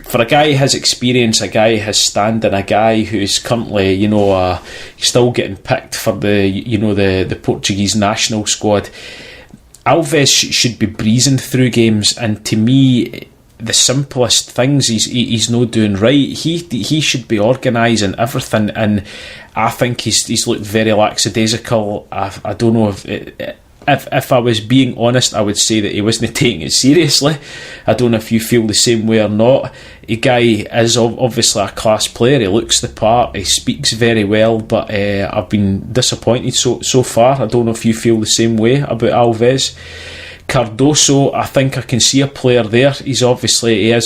For a guy his experience, a guy his standing, a guy who's currently, still getting picked for the Portuguese national squad, Alves should be breezing through games. And to me, the simplest things he's not doing right. He should be organising everything, and I think he's looked very lackadaisical. I don't know if I was being honest, I would say that he wasn't taking it seriously. I don't know if you feel the same way or not. A guy is obviously a class player. He looks the part. He speaks very well, but I've been disappointed so far. I don't know if you feel the same way about Alves. Cardoso, I think I can see a player there. He is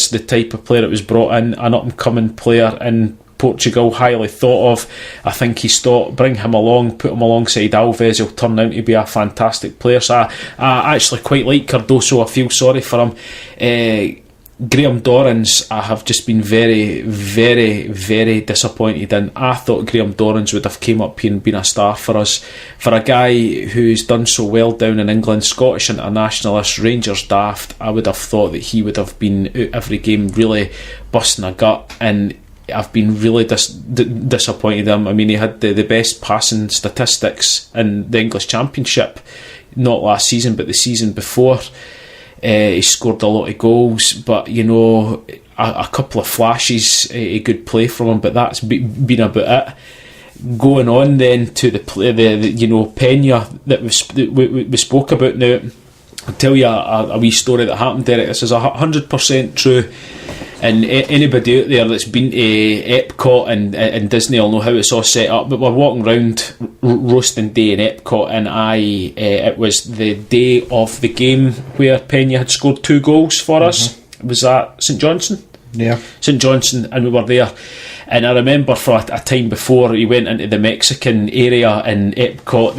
the type of player that was brought in, an up and coming player in Portugal, highly thought of. I think he's thought, bring him along, put him alongside Alves, he'll turn out to be a fantastic player. So I actually quite like Cardoso. I feel sorry for him. Graham Dorrans, I have just been very, very, very disappointed in. I thought Graham Dorrans would have came up here and been a star for us. For a guy who's done so well down in England, Scottish internationalist, Rangers daft, I would have thought that he would have been out every game really busting a gut, and I've been really disappointed in him. I mean, he had the best passing statistics in the English Championship, not last season but the season before. He scored a lot of goals, but a couple of flashes, a good play from him, but that's been about it. Going on then to the Peña that we spoke about now. I'll tell you a wee story that happened, Derek. This is 100% true, and anybody out there that's been to Epcot and Disney will know how it's all set up. But we're walking around roasting day in Epcot, and it was the day of the game where Peña had scored 2 goals for us. Was that St Johnstone? Yeah, St Johnstone, and we were there. And I remember for a time before he went into the Mexican area in Epcot,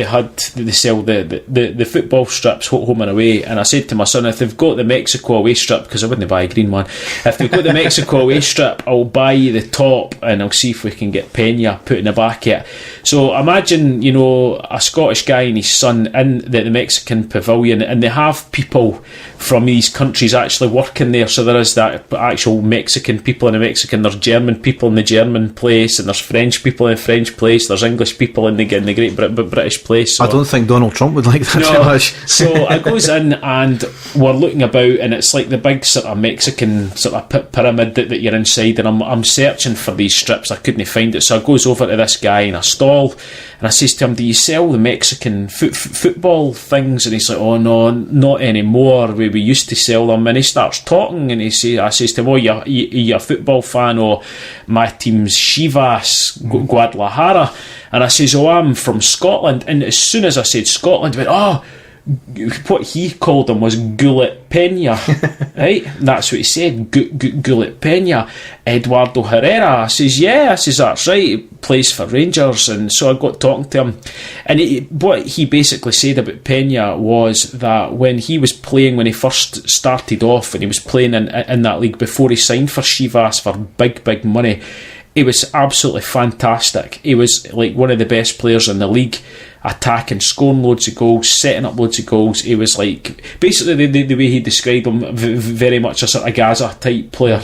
they sell the football strips home and away. And I said to my son, if they've got the Mexico away strip, because I wouldn't buy a green one, if they've got the Mexico away strip, I'll buy the top and I'll see if we can get Peña put in the back of it. So imagine, a Scottish guy and his son in the Mexican pavilion, and they have people from these countries actually working there. So there is that actual Mexican people in the Mexican, there's German people in the German place, and there's French people in the French place, there's English people in the Great British place. So, I don't think Donald Trump would like that too much. So I goes in and we're looking about, and it's like the big sort of Mexican sort of pyramid that you're inside, and I'm searching for these strips. I couldn't find it, so I goes over to this guy in a stall and I says to him, do you sell the Mexican football things? And he's like, oh no, not anymore, we used to sell them. And he starts talking, and I says to him, oh, you're a football fan? Or my team's Chivas Guadalajara. And I says, oh, I'm from Scotland. And as soon as I said Scotland, he went, oh, what he called him was Gullit Peña. Right? That's what he said, Gullit Peña. Eduardo Herrera. I says, yeah. I says, that's right, he plays for Rangers. And so I got talking to him, and what he basically said about Peña was that when he was playing, when he first started off, and he was playing in that league before he signed for Chivas for big money, he was absolutely fantastic. He was like one of the best players in the league, attacking, scoring loads of goals, setting up loads of goals. He was like, basically the way he described him, very much a sort of Gaza type player.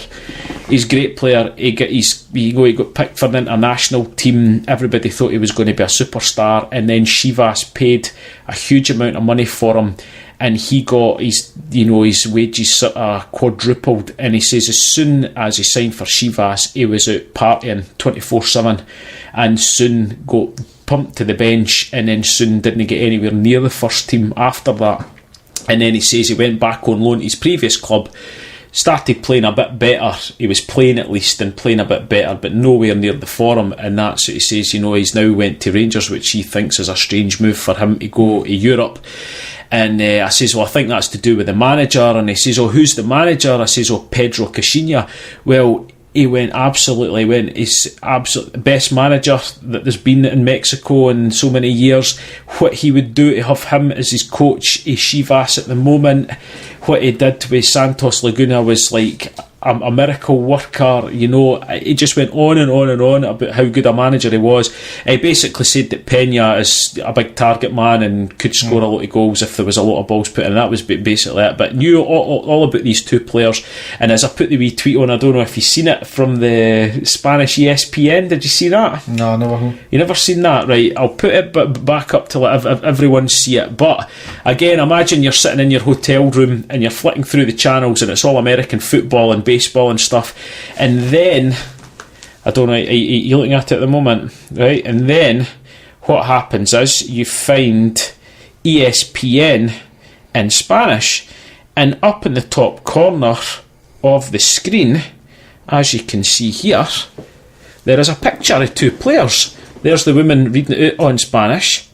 He's a great player. He got picked for the international team. Everybody thought he was going to be a superstar, and then Chivas paid a huge amount of money for him, and he got his wages sort of quadrupled. And he says as soon as he signed for Chivas, he was out partying 24/7, and soon got pumped to the bench, and then soon didn't get anywhere near the first team after that. And then he says he went back on loan to his previous club, started playing a bit better. He was playing at least and playing a bit better, but nowhere near the form. And that's what he says, he's now went to Rangers, which he thinks is a strange move for him to go to Europe. And I says, well, I think that's to do with the manager. And he says, oh, who's the manager? I says, oh, Pedro Caixinha. Well, he's absolute best manager that there's been in Mexico in so many years. What he would do to have him as his coach at Chivas at the moment, what he did with Santos Laguna was like a miracle worker. You know, he just went on and on and on about how good a manager he was. He basically said that Pena is a big target man and could score a lot of goals if there was a lot of balls put in. That was basically it. But knew all about these two players. And as I put the wee tweet on, I don't know if you've seen it from the Spanish ESPN. Did you see that? No, never. You never seen that, right? I'll put it back up to let everyone see it. But again, imagine you're sitting in your hotel room and you're flicking through the channels and it's all American football and baseball and stuff. And then, I don't know, you're looking at it at the moment, right? And then what happens is you find ESPN in Spanish, and up in the top corner of the screen, as you can see here, there is a picture of two players. There's the woman reading it out on Spanish,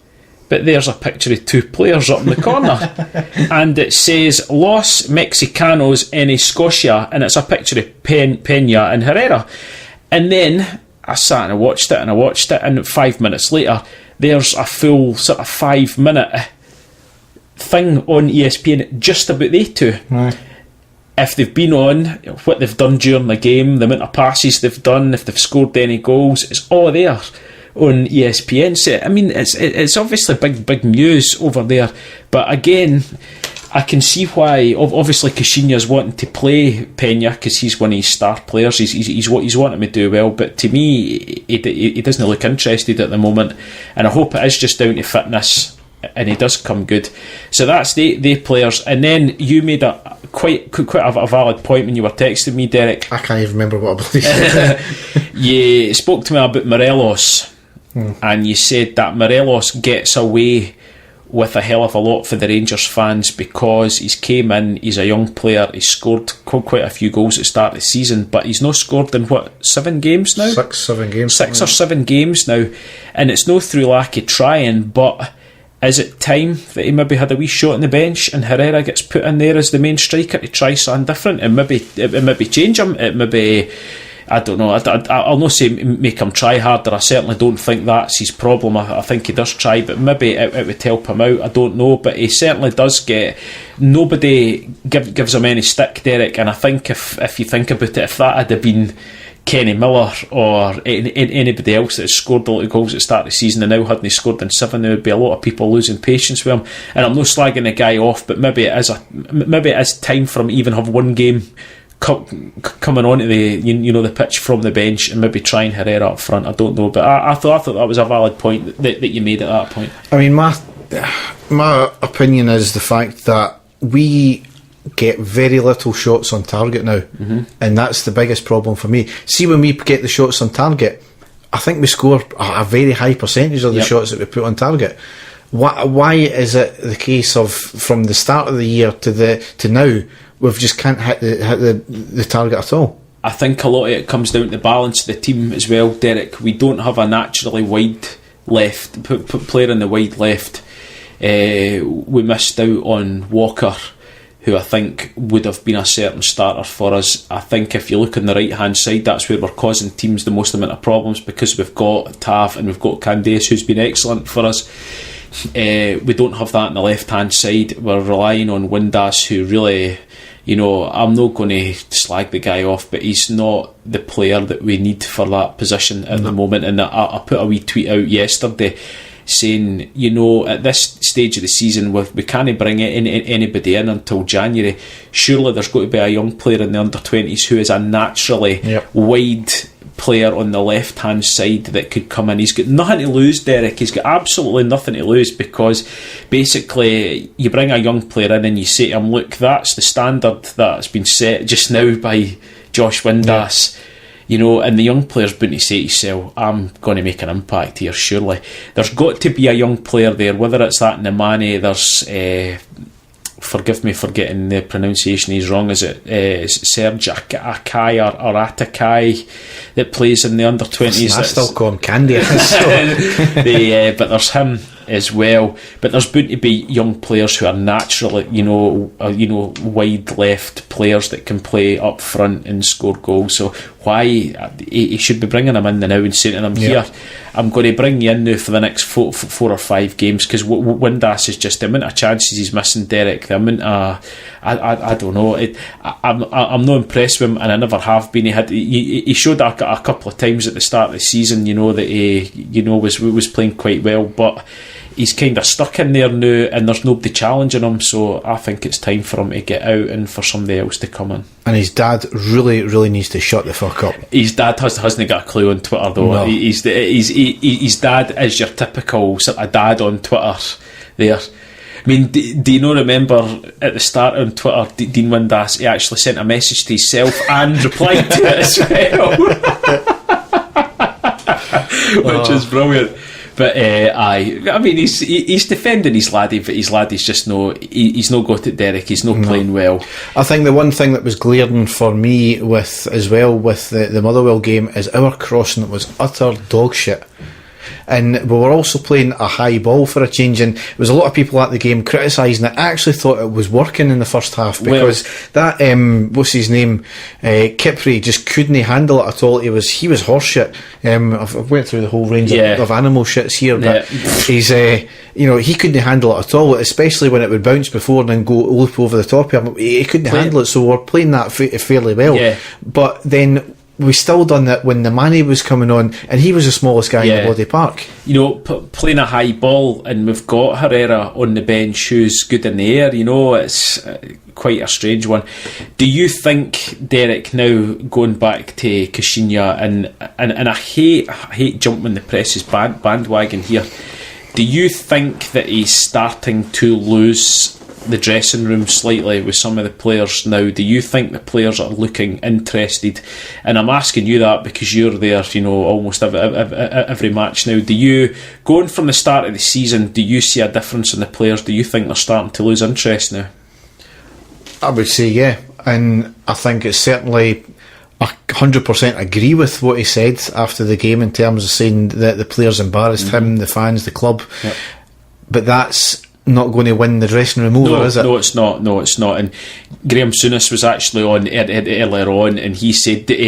but there's a picture of two players up in the corner. And it says Los Mexicanos en Escocia, and it's a picture of Pena and Herrera. And then I sat and I watched it, and 5 minutes later, there's a full sort of 5 minute thing on ESPN just about they two. Right. If they've been on, what they've done during the game, the amount of passes they've done, if they've scored any goals, it's all there on ESPN. So I mean, it's obviously big news over there. But again, I can see why. Obviously, Caixinha's wanting to play Pena because he's one of his star players. He's wanting to do well. But to me, he doesn't look interested at the moment. And I hope it is just down to fitness, and he does come good. So that's the players. And then you made a quite a valid point when you were texting me, Derek. I can't even remember what I bloody said. You spoke to me about Morelos, and you said that Morelos gets away with a hell of a lot for the Rangers fans because he's came in, he's a young player, he's scored quite a few goals at the start of the season, but he's not scored in 7 games now? 7 games. 6 or 7 games now, and it's no through lack of trying, but is it time that he maybe had a wee shot on the bench and Herrera gets put in there as the main striker to try something different and maybe change him? It maybe, I don't know, I'll not say make him try harder. I certainly don't think that's his problem. I think he does try, but maybe it would help him out. I don't know, but he certainly does get, nobody gives him any stick, Derek, and I think if you think about it, if that had been Kenny Miller or anybody else that has scored a lot of goals at the start of the season and now hadn't scored in 7, there would be a lot of people losing patience with him. And I'm not slagging the guy off, but maybe it is time for him to even have one game coming onto the pitch from the bench and maybe trying Herrera up front. I don't know, but I thought that was a valid point that you made at that point. I mean, my opinion is the fact that we get very little shots on target now, and that's the biggest problem for me. See, when we get the shots on target, I think we score a very high percentage of the shots that we put on target. Why is it the case of from the start of the year to now we've just can't hit the target at all? I think a lot of it comes down to the balance of the team as well, Derek. We don't have a naturally wide left player in the wide left. We missed out on Walker, who I think would have been a certain starter for us. I think if you look on the right hand side, that's where we're causing teams the most amount of problems, because we've got Tav and we've got Candace, who's been excellent for us. We don't have that on the left hand side. We're relying on Windass, who really, I'm not going to slag the guy off, but he's not the player that we need for that position at the moment. And I put a wee tweet out yesterday saying, at this stage of the season, we can't bring anybody in until January. Surely there's got to be a young player in the under-20s who is a naturally wide player on the left hand side that could come in. He's got nothing to lose, Derek. He's got absolutely nothing to lose, because basically you bring a young player in and you say to him, look, that's the standard that's been set just now by Josh Windass. And the young player's bound to say to himself, I'm going to make an impact here, surely. There's got to be a young player there, whether it's that Nemane, there's, forgive me for getting the pronunciation is wrong, is it Serge Akai or Atakai that plays in the under-20s? I still call him Candy. But there's him. as well. But there's bound to be young players who are naturally, wide left players that can play up front and score goals. So why he should be bringing them in now and saying to them, here, I'm going to bring you in now for the next four or five games, because Windass is just the amount of chances he's missing, Derek. The amount of, I don't know. I'm not impressed with him, and I never have been. He showed a couple of times at the start of the season, that he was playing quite well, but he's kind of stuck in there now, and there's nobody challenging him. So I think it's time for him to get out and for somebody else to come in. And his dad really, really needs to shut the fuck up. His dad hasn't got a clue on Twitter though. No. His dad is your typical sort of dad on Twitter there. I mean, do you not remember at the start on Twitter, Dean Windass, he actually sent a message to himself and replied to it as well. Which is brilliant. But I mean, he's defending his laddie, but his laddie's just he's no got it, Derek. He's not playing well. I think the one thing that was glaring for me with the Motherwell game is our crossing was utter dog shit. And we were also playing a high ball for a change, and there was a lot of people at the game criticising it. I actually thought it was working in the first half, because that what's his name, Kipri, just couldn't handle it at all. He was horseshit. I've went through the whole range of animal shits here, but he's he couldn't handle it at all, especially when it would bounce before and then go loop over the top of him. He couldn't handle it, so we're playing that fairly well. But then we still done that when the Manny was coming on, and he was the smallest guy in the bloody park. Playing a high ball, and we've got Herrera on the bench who's good in the air. It's quite a strange one. Do you think, Derek, now going back to Kashinya, and I hate jumping the press's bandwagon here, do you think that he's starting to lose the dressing room slightly with some of the players now? Do you think the players are looking interested? And I'm asking you that because you're there, almost every match now. Do you, going from the start of the season, do you see a difference in the players? Do you think they're starting to lose interest now? I would say yeah, and I think it's certainly 100% agree with what he said after the game in terms of saying that the players embarrassed him, the fans, the club. But that's not going to win the dressing room over, is it? No, it's not. And Graham Souness was actually on earlier on, and he said that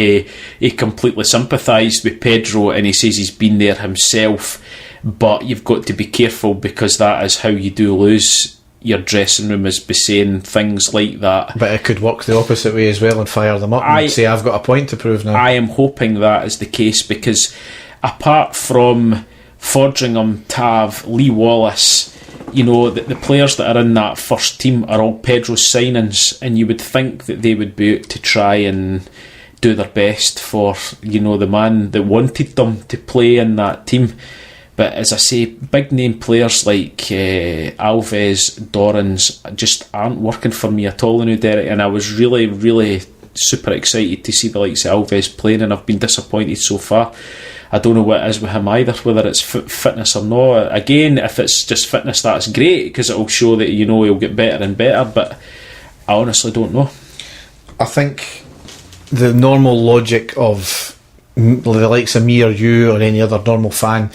he completely sympathised with Pedro, and he says he's been there himself, but you've got to be careful, because that is how you do lose your dressing room, is by saying things like that. But it could work the opposite way as well and fire them up and say, I've got a point to prove now. I am hoping that is the case, because apart from Fordringham, Tav, Lee Wallace, the players that are in that first team are all Pedro's signings, and you would think that they would be out to try and do their best for the man that wanted them to play in that team. But as I say, big name players like Alves, Dorrans just aren't working for me at all now, Derek, and I was really, really super excited to see the likes of Alves playing, and I've been disappointed so far. I don't know what it is with him either, whether it's fitness or not. Again, if it's just fitness, that's great, because it'll show that he'll get better and better, but I honestly don't know. I think the normal logic of the likes of me or you or any other normal fan,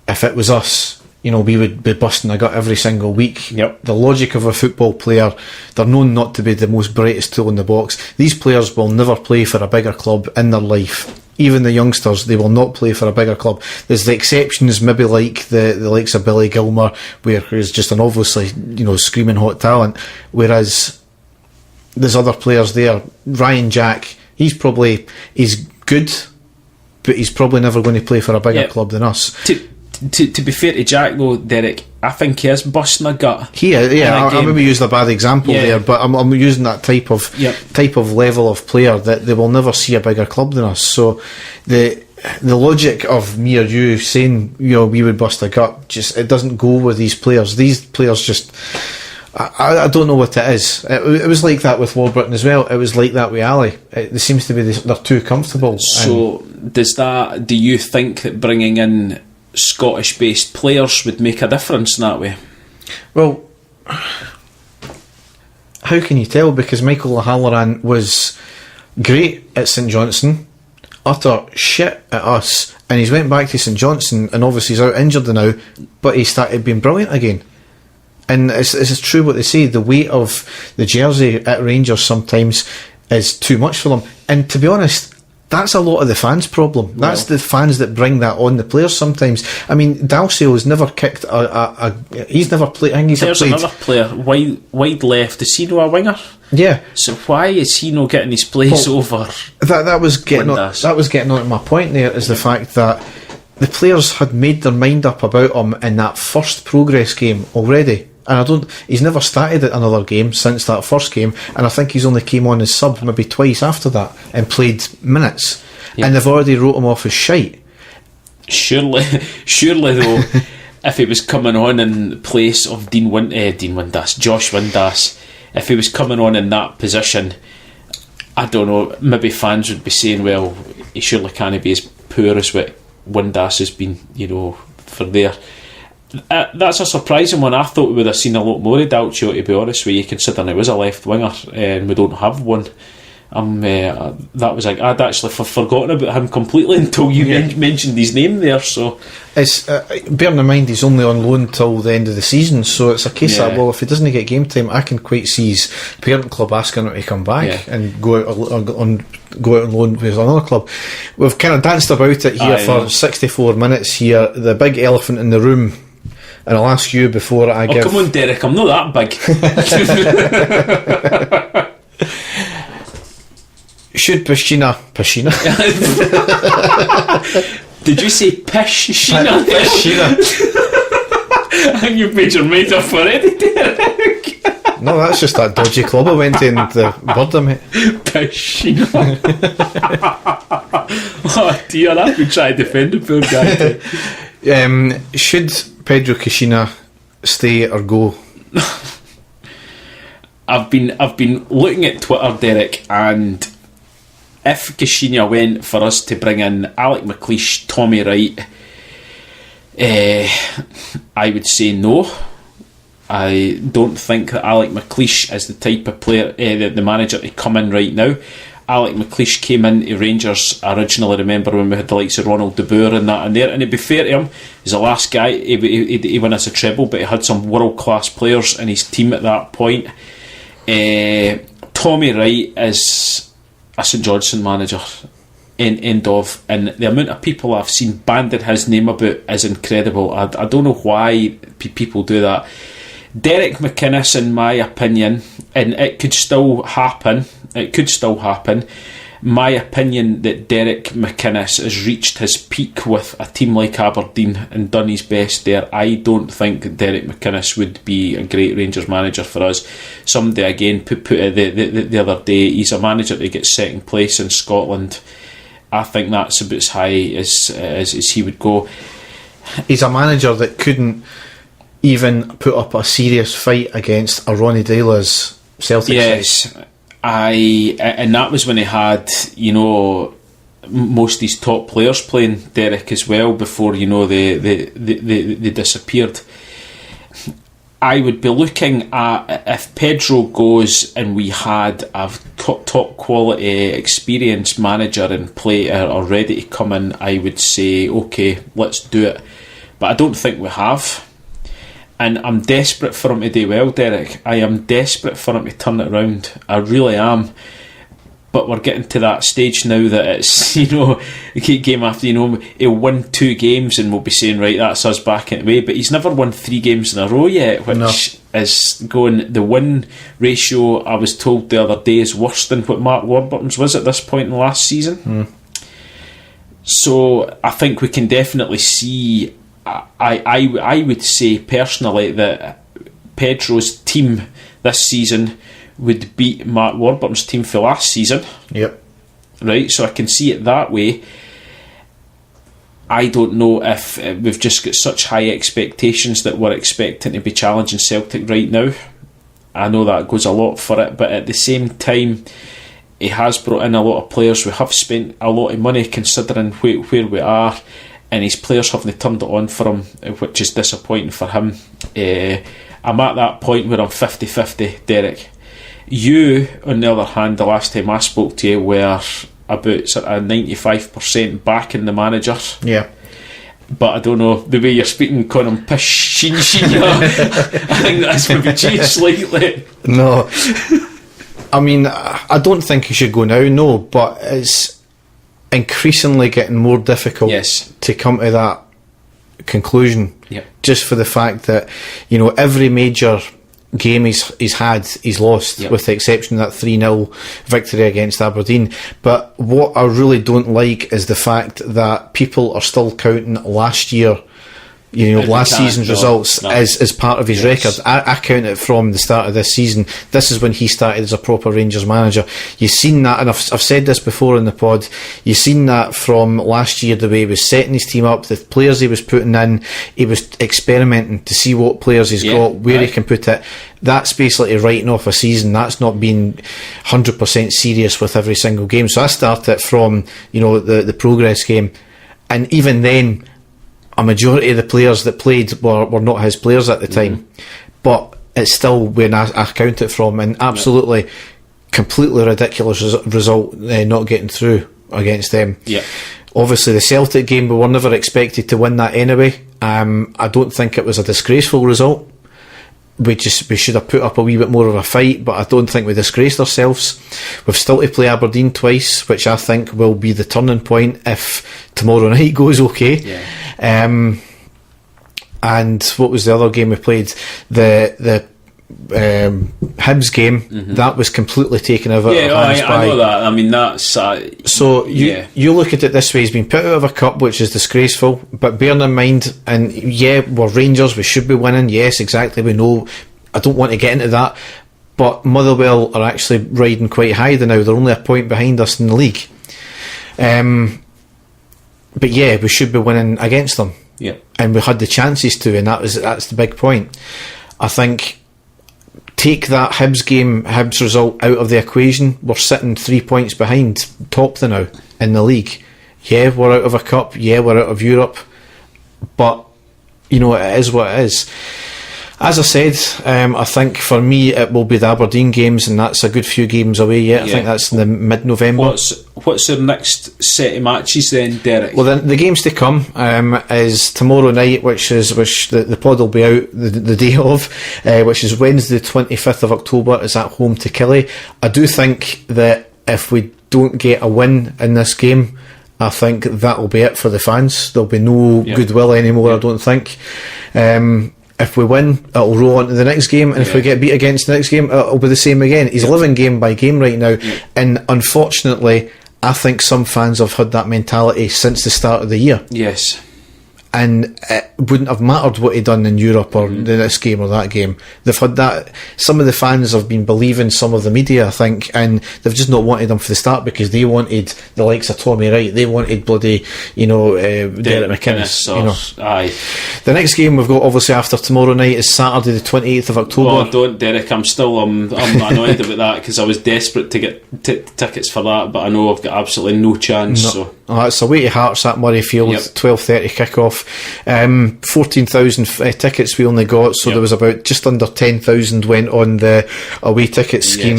if it was us, we would be busting a gut every single week. The logic of a football player, they're known not to be the most brightest tool in the box. These players will never play for a bigger club in their life. Even the youngsters, they will not play for a bigger club. There's the exceptions, maybe like the likes of Billy Gilmer, where he's just an obviously screaming hot talent, whereas there's other players there. Ryan Jack, he's good, but he's probably never going to play for a bigger club than us. To be fair to Jack though, Derek, I think he is busting a gut. I maybe used a bad example there, but I'm using that type of level of player that they will never see a bigger club than us. So the logic of me or you saying we would bust a gut, just it doesn't go with these players. These players just, I don't know what it is. It was like that with Warburton as well. It was like that with Ali. It seems to be they're too comfortable. So do you think that bringing in Scottish-based players would make a difference in that way? Well, how can you tell? Because Michael O'Halloran was great at St Johnstone, utter shit at us, and he's went back to St Johnstone, and obviously he's out injured now, but he started being brilliant again. And it's true what they say, the weight of the jersey at Rangers sometimes is too much for them. And to be honest, that's a lot of the fans' problem. That's the fans that bring that on the players sometimes. I mean, Dalsale has never kicked he's never played. I think he's There's another player, wide left. Is he no a winger? Yeah. So why is he not getting his place over? That was getting on to my point there, is the fact that the players had made their mind up about him in that first progress game already. And he's never started at another game since that first game, and I think he's only came on as sub maybe twice after that and played minutes. Yeah. And they've already wrote him off as shite. Surely though, if he was coming on in place of Josh Windass, if he was coming on in that position, I don't know, maybe fans would be saying, well, he surely can't be as poor as what Windass has been, for there. That's a surprising one. I thought we would have seen a lot more of Dalcio, to be honest with you, considering he was a left winger and we don't have one. That was like, I'd actually forgotten about him completely until you mentioned his name there. So it's bearing in mind he's only on loan till the end of the season, so it's a case that, well, if he doesn't get game time, I can quite see his parent club asking him to come back and go out on loan with another club. We've kind of danced about it here for 64 minutes here. The big elephant in the room. And I'll ask you before I give... come on, Derek, I'm not that big. Should Pashina... Did you say Pashina? Pashina. I think you've made your mind up already, Derek. No, that's just that dodgy club I went to in the Burda, mate. Pashina. Oh dear, I could try to defend the poor guy. Should Pedro Caixinha stay or go? I've been looking at Twitter, Derek, and if Caixinha went for us to bring in Alec McLeish, Tommy Wright, I would say no. I don't think that Alec McLeish is the type of player, the manager to come in right now. Alec McLeish came into Rangers originally, remember, when we had the likes of Ronald de Boer and that in there, and to be fair to him, he's the last guy, he won us a treble, but he had some world class players in his team at that point. Tommy Wright is a St Johnstone manager, end of, and the amount of people I've seen banding his name about is incredible. I don't know why people do that. Derek McInnes, in my opinion, and it could still happen, my opinion that Derek McInnes has reached his peak with a team like Aberdeen and done his best there. I don't think Derek McInnes would be a great Rangers manager for us. Somebody again put it the other day, he's a manager that gets second place in Scotland. I think that's about as high as he would go. He's a manager that couldn't even put up a serious fight against a Ronnie Dela's Celtic. Yes, and that was when he had, most of his top players playing, Derek, as well, before they disappeared. I would be looking at, if Pedro goes and we had a top quality experienced manager and player already to come in, I would say okay, let's do it, but I don't think we have. And I'm desperate for him to do well, Derek. I am desperate for him to turn it around. I really am. But we're getting to that stage now that it's, game after, he'll win 2 games and we'll be saying, right, that's us back in the way. But he's never won 3 games in a row yet, which is going... The win ratio, I was told the other day, is worse than what Mark Warburton's was at this point in the last season. So I think we can definitely see... I would say personally that Pedro's team this season would beat Mark Warburton's team for last season. Yep. Right, so I can see it that way. I don't know if we've just got such high expectations that we're expecting to be challenging Celtic right now. I know that goes a lot for it, but at the same time, he has brought in a lot of players. We have spent a lot of money considering where we are, and his players haven't turned it on for him, which is disappointing for him. I'm at that point where I'm 50-50, Derek. You, on the other hand, the last time I spoke to you, were about sort of 95% backing the manager. Yeah. But I don't know, the way you're speaking, Conan Pish, I think that's maybe changed slightly. No. I mean, I don't think he should go now, no, but it's increasingly getting more difficult to come to that conclusion. Yep. Just for the fact that, you know, every major game he's lost, yep. with the exception of that 3-0 victory against Aberdeen. But what I really don't like is the fact that people are still counting last year, you know, last season's results as part of his record. I count it from the start of this season. This is when he started as a proper Rangers manager. You've seen that, and I've said this before in the pod, you've seen that from last year, the way he was setting his team up, the players he was putting in, he was experimenting to see what players he's got, where he can put it. That's basically writing off a season. That's not being 100% serious with every single game. So I started from, you know, the progress game, and even then, a majority of the players that played were not his players at the time. But it's still when I count it from, and absolutely completely ridiculous result, not getting through against them. Yeah. Obviously the Celtic game, we were never expected to win that anyway. I don't think it was a disgraceful result. We should have put up a wee bit more of a fight, but I don't think we disgraced ourselves. We've still to play Aberdeen twice, which I think will be the turning point if tomorrow night goes okay. And what was the other game we played? The Hibs game, that was completely taken out of our hands. I know that. I mean, that's so you look at it this way: he's been put out of a cup, which is disgraceful. But bearing in mind, and we're Rangers, we should be winning. Yes, exactly. We know. I don't want to get into that, but Motherwell are actually riding quite high now. They're only a point behind us in the league. But we should be winning against them. Yeah, and we had the chances to, and that's the big point. I think. Take that Hibs result out of the equation, we're sitting 3 points behind top now in the league. Yeah, we're out of a cup, we're out of Europe, but you know, it is what it is. As I said, I think for me it will be the Aberdeen games, and that's a good few games away. I think that's in the mid-November. What's their next set of matches then, Derek? Well, then the games to come is tomorrow night, which the pod will be out the day of, which is Wednesday the 25th of October, is at home to Killie. I do think that if we don't get a win in this game, I think that will be it for the fans. There'll be no goodwill anymore, I don't think. If we win, it'll roll on to the next game, and if we get beat against the next game, it'll be the same again. He's living game by game right now, and unfortunately, I think some fans have had that mentality since the start of the year. Yes. And it wouldn't have mattered what he'd done in Europe or this game or that game. They've had that. Some of the fans have been believing some of the media, I think, and they've just not wanted him for the start because they wanted the likes of Tommy Wright. They wanted bloody, Derek McInnes. Aye. The next game we've got, obviously, after tomorrow night is Saturday the 28th of October. Oh, don't, Derek. I'm annoyed about that because I was desperate to get tickets for that, but I know I've got absolutely no chance. No. So. Oh, it's away to Hearts at Murrayfield, 12:30 kick-off. 14,000 tickets we only got, so there was about just under 10,000 went on the away ticket scheme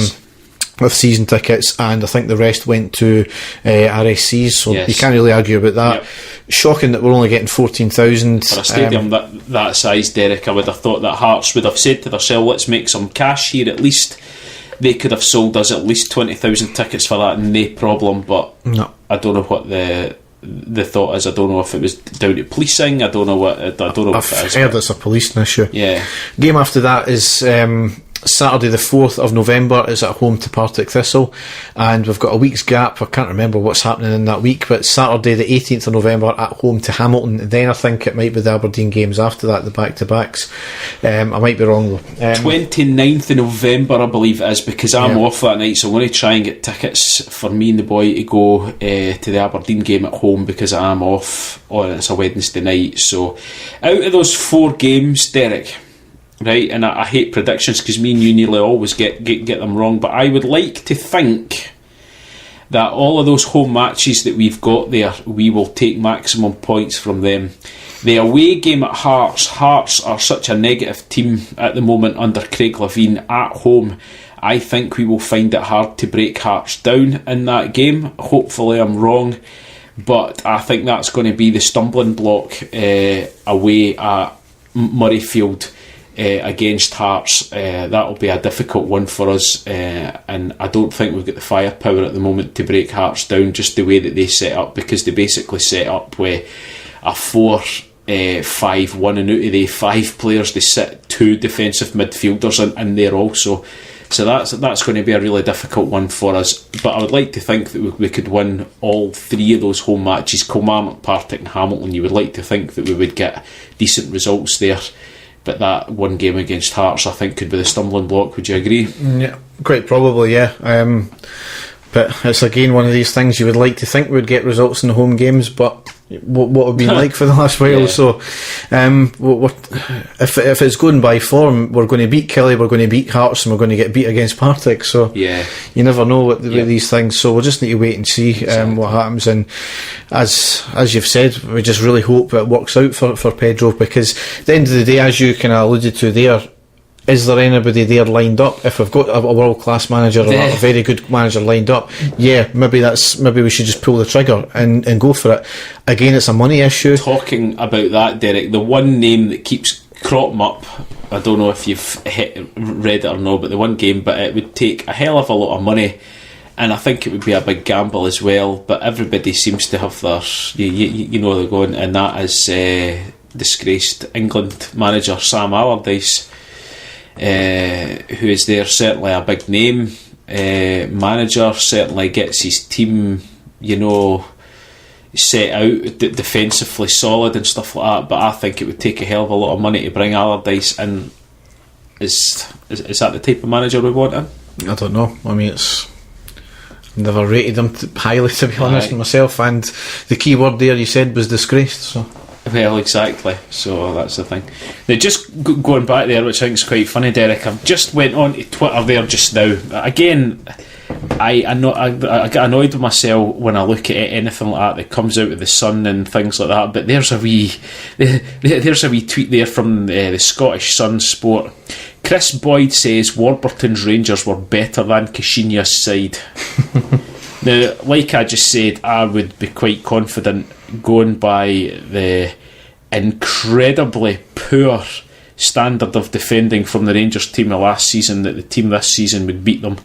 with season tickets, and I think the rest went to RSCs, so you can't really argue about that. Shocking that we're only getting 14,000 for a stadium that size, Derek. I would have thought that Hearts would have said to themselves, let's make some cash here. At least they could have sold us at least 20,000 tickets for that, no problem. But no. I don't know what the thought is. I don't know if it was down to policing. I don't know what it is. Heard it's a policing issue. Yeah. Game after that is Saturday the 4th of November is at home to Partick Thistle, and we've got a week's gap. I can't remember what's happening in that week, but Saturday the 18th of November at home to Hamilton. Then I think it might be the Aberdeen games after that, the back-to-backs. I might be wrong though. 29th of November I believe it is, because I'm off that night, so I'm going to try and get tickets for me and the boy to go to the Aberdeen game at home, because I'm off on it's a Wednesday night. So out of those 4 games, Derek, right, and I hate predictions because me and you nearly always get them wrong, but I would like to think that all of those home matches that we've got there, we will take maximum points from them. The away game at Hearts are such a negative team at the moment under Craig Levein at home. I think we will find it hard to break Hearts down in that game. Hopefully I'm wrong, but I think that's going to be the stumbling block away at Murrayfield against Hearts. That'll be a difficult one for us, and I don't think we've got the firepower at the moment to break Hearts down just the way that they set up, because they basically set up with a 4-5-1, and out of the 5 players they sit 2 defensive midfielders in there also. So that's going to be a really difficult one for us. But I would like to think that we could win all 3 of those home matches, Kilmarnock, Partick and Hamilton. You would like to think that we would get decent results there. But that one game against Hearts, I think, could be the stumbling block. Would you agree? Yeah, quite probably, yeah. But it's again one of these things you would like to think we'd get results in the home games, but what have been like for the last while. So if it's going by form, we're going to beat Kelly, we're going to beat Hearts, and we're going to get beat against Partick. So you never know with these things. So we'll just need to wait and see what happens. And as you've said, we just really hope it works out for Pedro, because at the end of the day, as you kind of alluded to there, is there anybody there lined up? If we've got a world-class manager or a very good manager lined up, maybe we should just pull the trigger and go for it. Again, it's a money issue. Talking about that, Derek, the one name that keeps cropping up, I don't know if you've read it or not, but the one game, but it would take a hell of a lot of money, and I think it would be a big gamble as well, but everybody seems to have their, you know, they're going, and that is disgraced England manager Sam Allardyce. Who is there, certainly a big name manager, certainly gets his team, you know, set out defensively solid and stuff like that, but I think it would take a hell of a lot of money to bring Allardyce in. Is that the type of manager we want in? I don't know. I mean, I've never rated him highly, to be honest, myself, and the key word there you said was disgraced, so... Well, exactly. So that's the thing. Now, just going back there, which I think is quite funny, Derek, I've just went on to Twitter there just now. Again, I get annoyed with myself when I look at anything like that comes out of the Sun and things like that. But there's a wee tweet there from the Scottish Sun Sport. Chris Boyd says Warburton's Rangers were better than Kashinya's side. Now, like I just said, I would be quite confident going by the incredibly poor standard of defending from the Rangers team of last season that the team this season would beat them,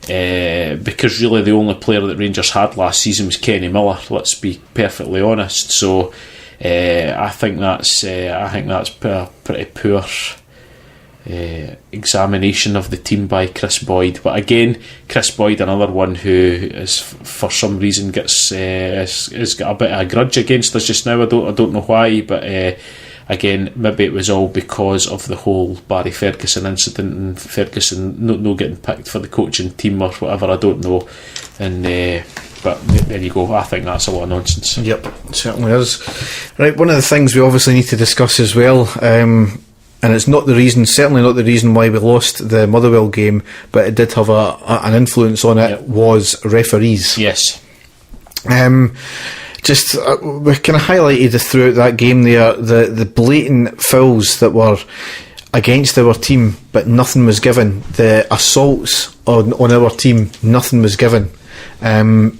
because really the only player that Rangers had last season was Kenny Miller, let's be perfectly honest. So I think that's pretty poor examination of the team by Chris Boyd. But again, Chris Boyd, another one who is for some reason has got a bit of a grudge against us just now. I don't know why, but again, maybe it was all because of the whole Barry Ferguson incident and Ferguson no getting picked for the coaching team or whatever, I don't know. And but there you go, I think that's a lot of nonsense. Yep, it certainly is. Right, one of the things we obviously need to discuss as well, and it's certainly not the reason why we lost the Motherwell game, but it did have an influence on it, was referees. Yes. We kind of highlighted throughout that game there the blatant fouls that were against our team, but nothing was given. The assaults on our team, nothing was given. And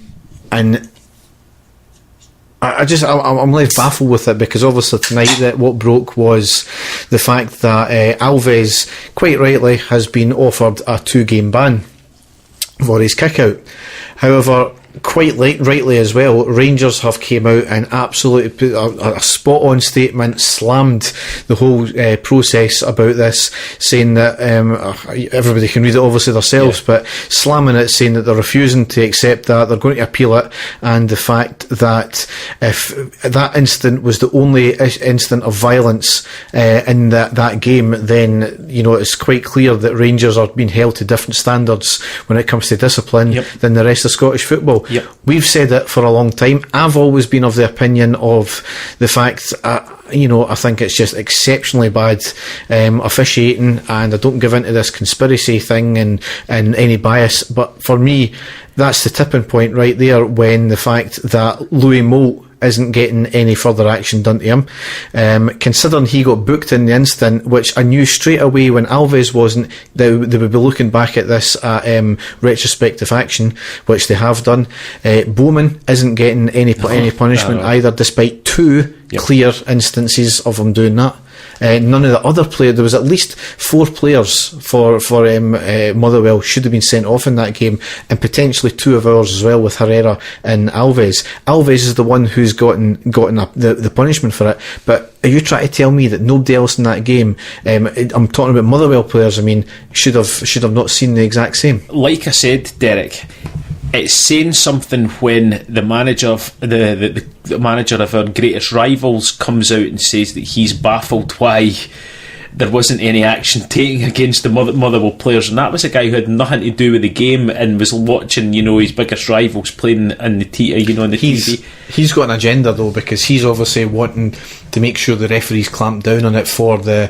I'm left baffled with it, because obviously tonight that what broke was the fact that Alves, quite rightly, has been offered a 2-game ban for his kick out. However, quite rightly as well, Rangers have came out and absolutely put a spot on statement, slammed the whole process about this, saying that everybody can read it obviously themselves, but slamming it, saying that they're refusing to accept that, they're going to appeal it, and the fact that if that incident was the only incident of violence in that game, then you know it's quite clear that Rangers are being held to different standards when it comes to discipline than the rest of Scottish football. We've said it for a long time. I've always been of the opinion of the fact, I think it's just exceptionally bad officiating, and I don't give into this conspiracy thing and any bias, but for me, that's the tipping point right there, when the fact that Louis Moult isn't getting any further action done to him. Considering he got booked in the instant, which I knew straight away when Alves wasn't, they would be looking back at this at retrospective action, which they have done. Bowman isn't getting any punishment either, despite two clear instances of him doing that. None of the other players, there was at least 4 players for Motherwell should have been sent off in that game, and potentially 2 of ours as well, with Herrera and Alves. Alves is the one who's gotten the punishment for it, but are you trying to tell me that nobody else in that game, I'm talking about Motherwell players, I mean, should have not seen the exact same? Like I said, Derek, it's saying something when the manager of the manager of our greatest rivals comes out and says that he's baffled why there wasn't any action taken against the Motherwell players, and that was a guy who had nothing to do with the game and was watching, his biggest rivals playing in the TV. He's got an agenda though, because he's obviously wanting to make sure the referees clamp down on it for the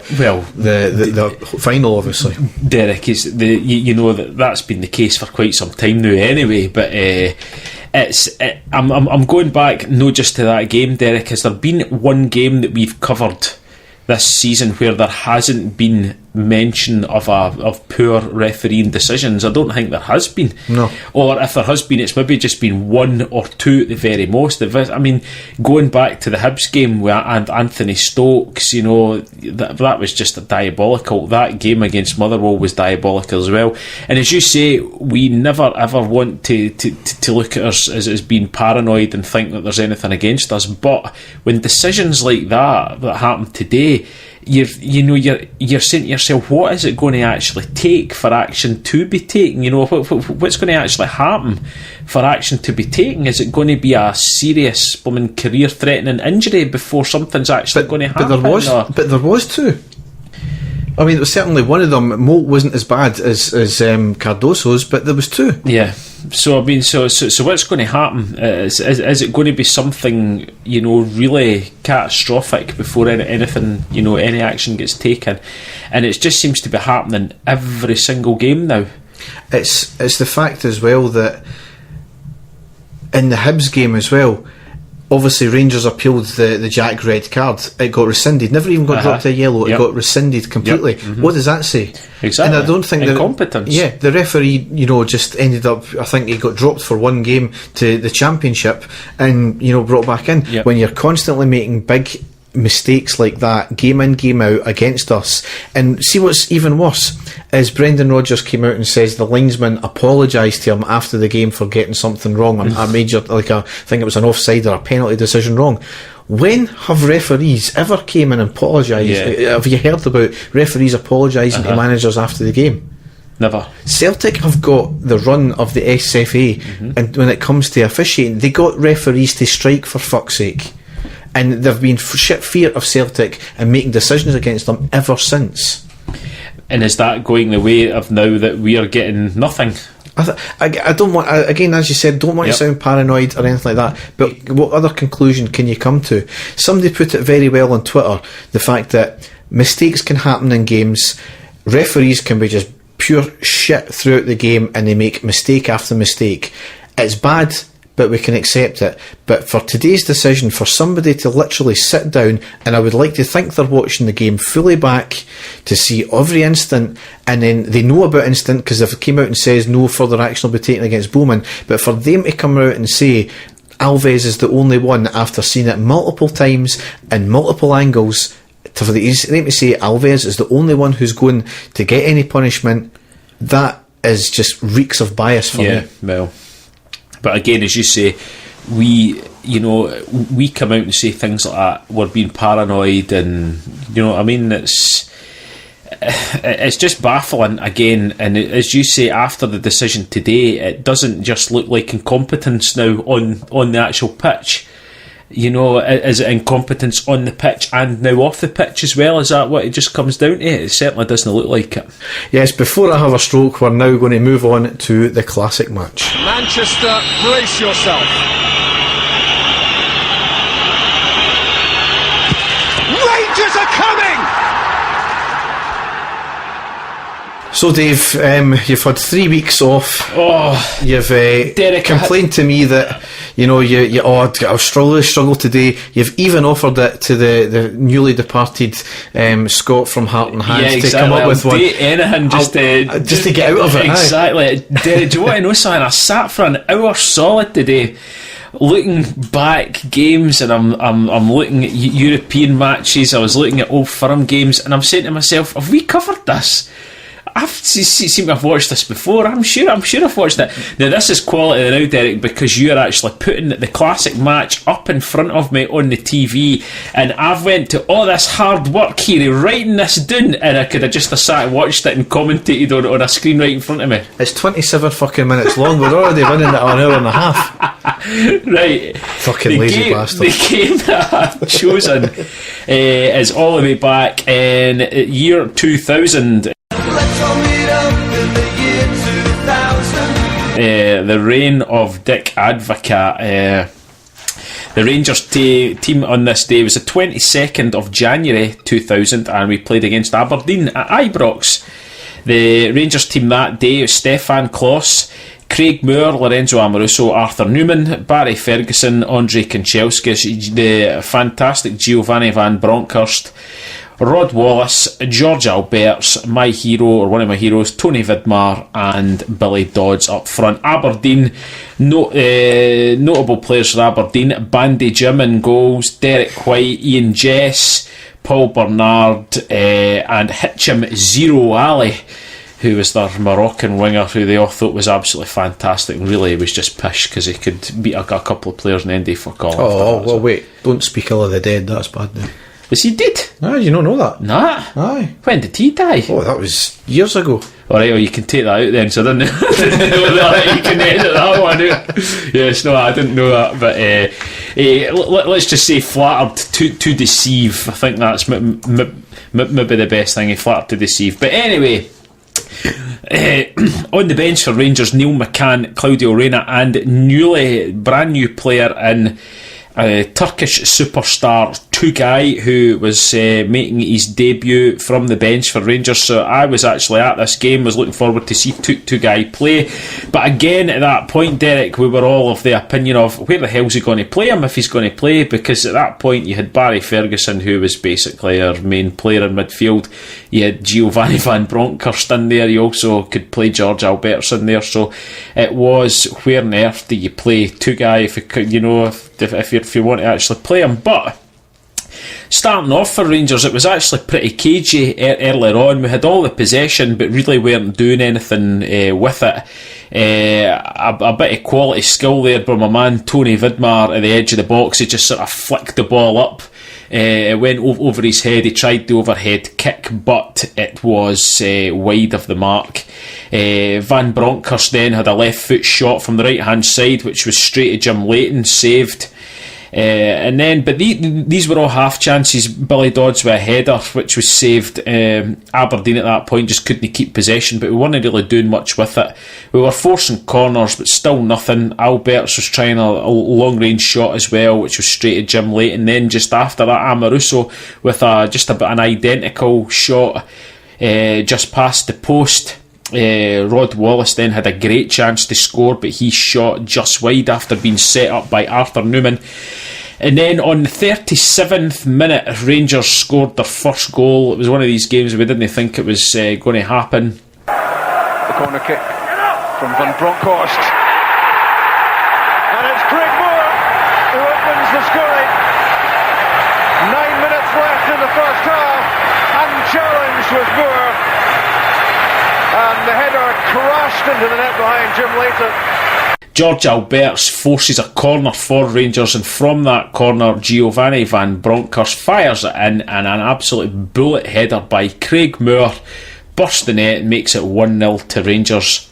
final. Obviously, Derek, is that's been the case for quite some time now, anyway. But I'm going back not just to that game, Derek. Has there been one game that we've covered this season where there hasn't been mention of poor refereeing decisions? I don't think there has been. No. Or if there has been, it's maybe just been 1 or 2 at the very most. I mean, going back to the Hibs game and Anthony Stokes, that was just diabolical. That game against Motherwell was diabolical as well. And as you say, we never ever want to look at us as being paranoid and think that there's anything against us. But when decisions like that happen today, you're saying to yourself, what is it going to actually take for action to be taken? What's going to actually happen for action to be taken? Is it going to be a serious career-threatening injury before something's actually going to happen? But there was 2. I mean, it was certainly one of them. Moult wasn't as bad as Cardoso's, but there was 2. Yeah. So I mean, so what's going to happen? Is it going to be something really catastrophic before anything any action gets taken? And it just seems to be happening every single game now. It's the fact as well that in the Hibs game as well, obviously Rangers appealed the Jack red card. It got rescinded. Never even got dropped a yellow. It got rescinded completely. What does that say? Exactly. And I don't think incompetence. The referee, just ended up. I think he got dropped for 1 game to the Championship, and brought back in. When you're constantly making big mistakes like that, game in, game out against us. And see what's even worse is Brendan Rodgers came out and says the linesman apologised to him after the game for getting something wrong, a major, I think it was an offside or a penalty decision wrong. When have referees ever came in and apologised? Have you heard about referees apologising to managers after the game? Never. Celtic have got the run of the SFA, and when it comes to officiating, they got referees to strike, for fuck's sake. And they've been shit fear of Celtic and making decisions against them ever since. And is that going the way of now that we are getting nothing? I don't want, again, as you said, don't want to sound paranoid or anything like that, but what other conclusion can you come to? Somebody put it very well on Twitter, the fact that mistakes can happen in games, referees can be just pure shit throughout the game, and they make mistake after mistake. It's bad, but we can accept it. But for today's decision, for somebody to literally sit down, and I would like to think they're watching the game fully back to see every instant, and then they know about instant because they've came out and says no further action will be taken against Bowman, but for them to come out and say Alves is the only one after seeing it multiple times and multiple angles, for them to say Alves is the only one who's going to get any punishment, that is just reeks of bias for me. Well, but again, as you say, we come out and say things like that. We're being paranoid, and it's just baffling again. And as you say, after the decision today, it doesn't just look like incompetence now on the actual pitch. Is it incompetence on the pitch and now off the pitch as well? Is that what it just comes down to? It certainly doesn't look like it. Yes, before I have a stroke, we're now going to move on to the classic match. Manchester, brace yourself. Rangers are coming! So Dave, you've had 3 weeks off. Oh, You've Derek, complained to me that I'll struggle today. You've even offered it to the newly departed Scott from Heart and Hands to come up with one. Anything just to get out of it. Exactly. Derek, do you want to know something? I sat for an hour solid today, looking back games, and I'm looking at European matches. I was looking at Old Firm games, and I'm saying to myself, have we covered this? I've seen I've watched this before. I'm sure I've watched it. Now this is quality now, Derek, because you're actually putting the classic match up in front of me on the TV, and I've went to all this hard work here writing this down, and I could have just sat and watched it and commentated on a screen right in front of me. It's 27 fucking minutes long. We're already running it an hour and a half. Right. Fucking lazy bastard. The game that I've chosen is all the way back in year 2000. The reign of Dick Advocaat. The Rangers team on this day was the 22nd of January 2000, and we played against Aberdeen at Ibrox. The Rangers team that day was Stefan Klos, Craig Moore, Lorenzo Amoruso, Arthur Newman, Barry Ferguson, Andre Kanchelskis, the fantastic Giovanni Van Bronckhorst, Rod Wallace, George Alberts, my hero, or one of my heroes, Tony Vidmar, and Billy Dodds up front. Aberdeen, notable players for Aberdeen: Bandy Jim in goals, Derek White, Ian Jess, Paul Bernard, and Hitcham Zero Ali, who was their Moroccan winger, who they all thought was absolutely fantastic. Really, he was just pish because he could beat a couple of players and then they fuck all. Oh, well, wait, don't speak ill of the dead, that's bad now. Was he dead? Ah, you don't know that? Nah. Aye. When did he die? Oh, that was years ago. Alright, well, you can take that out then, so I didn't know that. You can edit that one out. Yes, no, I didn't know that, but let's just say flattered to deceive. I think that's maybe the best thing, he flattered to deceive. But anyway, on the bench for Rangers, Neil McCann, Claudio Reyna, and brand new player in Turkish superstar Tugay, who was making his debut from the bench for Rangers. So I was actually at this game, was looking forward to see Tugay play. But again, at that point, Derek, we were all of the opinion of where the hell's he going to play him if he's going to play, because at that point you had Barry Ferguson, who was basically our main player in midfield. You had Giovanni Van Bronckhorst in there. You also could play George Alberts in there. So it was, where on earth do you play Tugay if you want to actually play him? But starting off for Rangers, it was actually pretty cagey earlier on. We had all the possession, but really weren't doing anything with it. A bit of quality skill there by my man Tony Vidmar at the edge of the box. He just sort of flicked the ball up. It went over his head. He tried the overhead kick, but it was wide of the mark. Van Bronckhorst then had a left foot shot from the right hand side, which was straight to Jim Leighton, saved. But these were all half chances. Billy Dodds with a header, which was saved. Aberdeen at that point just couldn't keep possession, but we weren't really doing much with it. We were forcing corners, but still nothing. Alberts was trying a long range shot as well, which was straight to Jim Leighton. Then just after that, Amoruso with just about an identical shot just past the post. Rod Wallace then had a great chance to score, but he shot just wide after being set up by Arthur Newman. And then on the 37th minute, Rangers scored their first goal. It was one of these games we didn't think it was going to happen. The corner kick from Van Bronckhorst, and it's Craig Moore who opens the scoring. 9 minutes left in the first half, unchallenged with Moore. And the header crashed into the net behind Jim Leighton. George Alberts forces a corner for Rangers, and from that corner Giovanni Van Bronckhorst fires it in, and an absolute bullet header by Craig Moore bursts the net and makes it 1-0 to Rangers.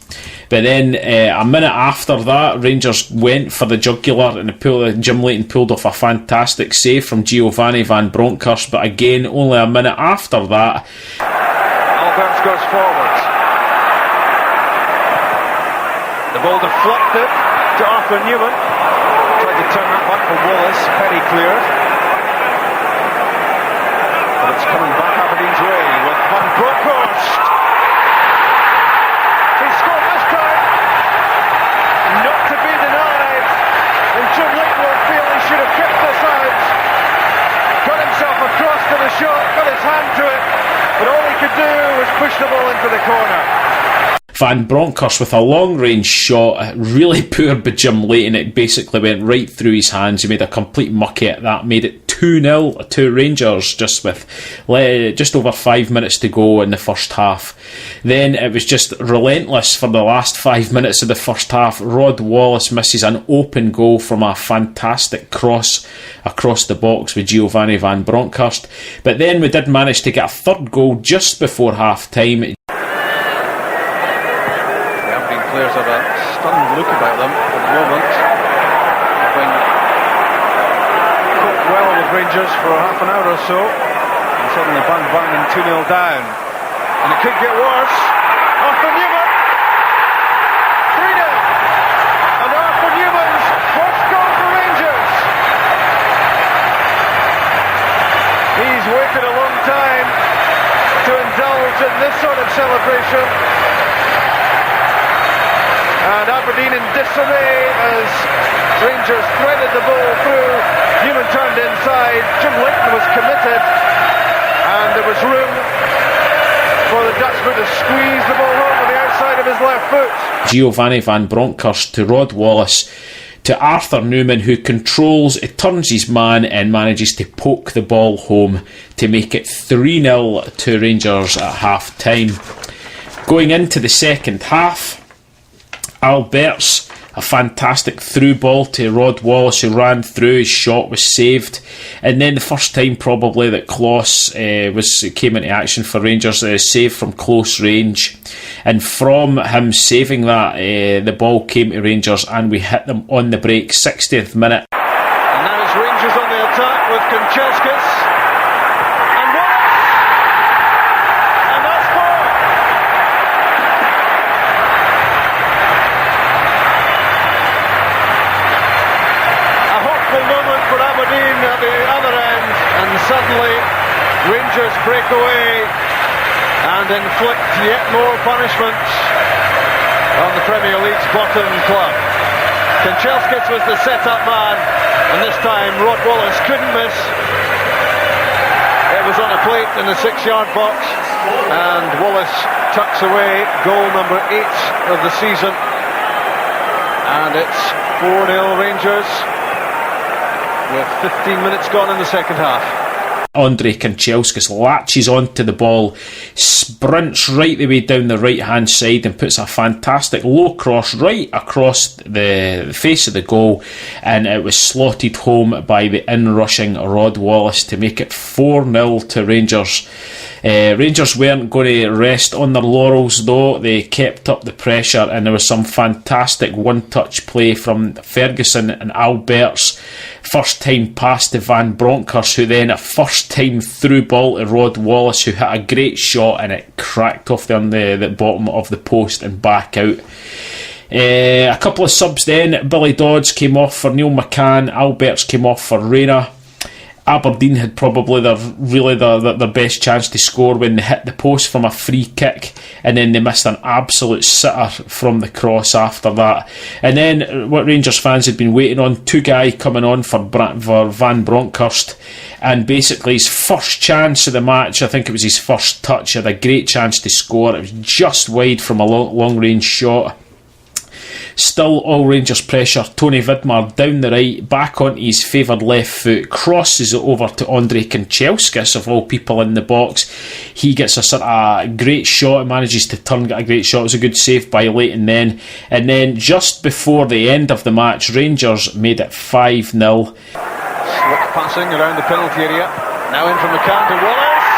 But then a minute after that, Rangers went for the jugular, and Jim Leighton pulled off a fantastic save from Giovanni Van Bronckhorst. But again, only a minute after that, Alberts goes forward. The ball deflected to Arthur Newman. Tried to turn that back for Wallace. Penny cleared. But it's coming back Aberdeen's way with Van Bronckhorst. could do was push the ball into the corner. Van Bronckhorst with a long range shot, really poor by Jim Leighton. It basically went right through his hands. He made a complete mucky at that, made it 2-0 to Rangers just with just over 5 minutes to go in the first half. Then it was just relentless for the last 5 minutes of the first half. Rod Wallace misses an open goal from a fantastic cross across the box with Giovanni Van Bronckhorst. But then we did manage to get a third goal just before half time. Players have a stunned look about them at the moment. Having coped well with Rangers for half an hour or so, and suddenly bang bang and 2-0 down. And it could get worse. Arthur Newman! 3-0! And Arthur Newman's first goal for Rangers! He's waited a long time to indulge in this sort of celebration. And Aberdeen in disarray as Rangers threaded the ball through. Newman turned inside. Jim Leighton was committed, and there was room for the Dutchman to squeeze the ball home with the outside of his left foot. Giovanni Van Bronckhorst to Rod Wallace to Arthur Newman, who controls, it turns his man and manages to poke the ball home to make it 3-0 to Rangers at half time. Going into the second half, Albert's a fantastic through ball to Rod Wallace, who ran through. His shot was saved, and then the first time probably that Kloss came into action for Rangers, save from close range, and from him saving that, the ball came to Rangers and we hit them on the break. 60th minute. And now it's Rangers on the attack with Kanchelskis. At the other end, and suddenly Rangers break away and inflict yet more punishment on the Premier League's bottom club. Kanchelskis was the set-up man, and this time Rod Wallace couldn't miss. It was on a plate in the 6-yard box, and Wallace tucks away goal number 8 of the season, and it's 4-0 Rangers with 15 minutes gone in the second half. Andrei Kanchelskis latches onto the ball, sprints right the way down the right hand side and puts a fantastic low cross right across the face of the goal, and it was slotted home by the in-rushing Rod Wallace to make it 4-0 to Rangers. Rangers weren't going to rest on their laurels though. They kept up the pressure, and there was some fantastic one-touch play from Ferguson and Albert's first time pass to Van Bronckhorst, who then a first time through ball to Rod Wallace, who hit a great shot and it cracked off the bottom of the post and back out. A couple of subs then. Billy Dodds came off for Neil McCann, Alberts came off for Rayner. Aberdeen had probably their best chance to score when they hit the post from a free kick, and then they missed an absolute sitter from the cross after that. And then what Rangers fans had been waiting on, Tugai coming on for Van Bronckhorst, and basically his first chance of the match, I think it was his first touch, had a great chance to score. It was just wide from a long range shot. Still all Rangers pressure. Tony Vidmar down the right, back onto his favoured left foot, crosses it over to Andrei Kanchelskis, of all people, in the box. He gets a sort of great shot, manages to get a great shot. It was a good save by Leighton then. And then just before the end of the match, Rangers made it 5-0. Slick passing around the penalty area. Now in from McCann to Wallace.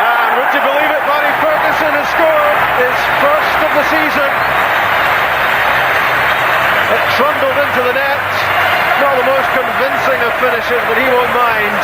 And would you believe it, Barry Ferguson has scored his first of the season. It trundled into the net. Not the most convincing of finishes, but he won't mind.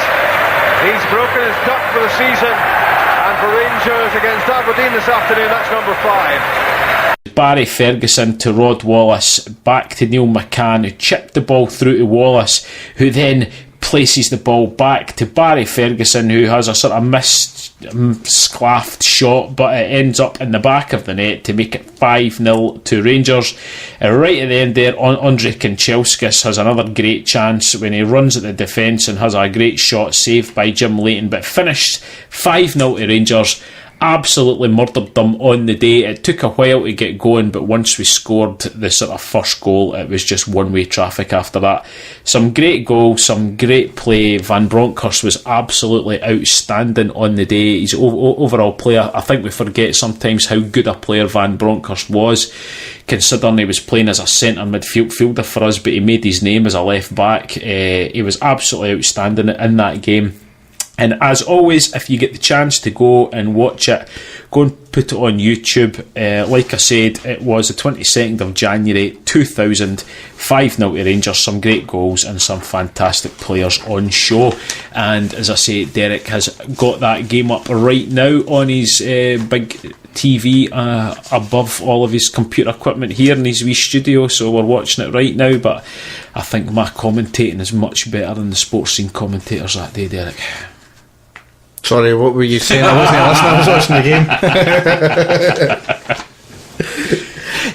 He's broken his duck for the season, and for Rangers against Aberdeen this afternoon, that's number 5. Barry Ferguson to Rod Wallace, back to Neil McCann, who chipped the ball through to Wallace, who then places the ball back to Barry Ferguson, who has a sort of misclaffed shot, but it ends up in the back of the net to make it 5-0 to Rangers. Right at the end there, Andre Kanchelskis has another great chance when he runs at the defence and has a great shot saved by Jim Leighton, but finished 5-0 to Rangers. Absolutely murdered them on the day. It took a while to get going, but once we scored the sort of first goal, it was just one-way traffic after that. Some great goals, some great play. Van Bronckhorst was absolutely outstanding on the day. He's overall player. I think we forget sometimes how good a player Van Bronckhorst was, considering he was playing as a centre midfielder for us, but he made his name as a left back. He was absolutely outstanding in that game. And as always, if you get the chance to go and watch it, go and put it on YouTube. Like I said, it was the 22nd of January 2000, 5-0 to Rangers, some great goals and some fantastic players on show. And as I say, Derek has got that game up right now on his big TV above all of his computer equipment here in his wee studio, so we're watching it right now. But I think my commentating is much better than the sports scene commentators that day, Derek. Sorry, what were you saying? I wasn't listening, I was watching the game.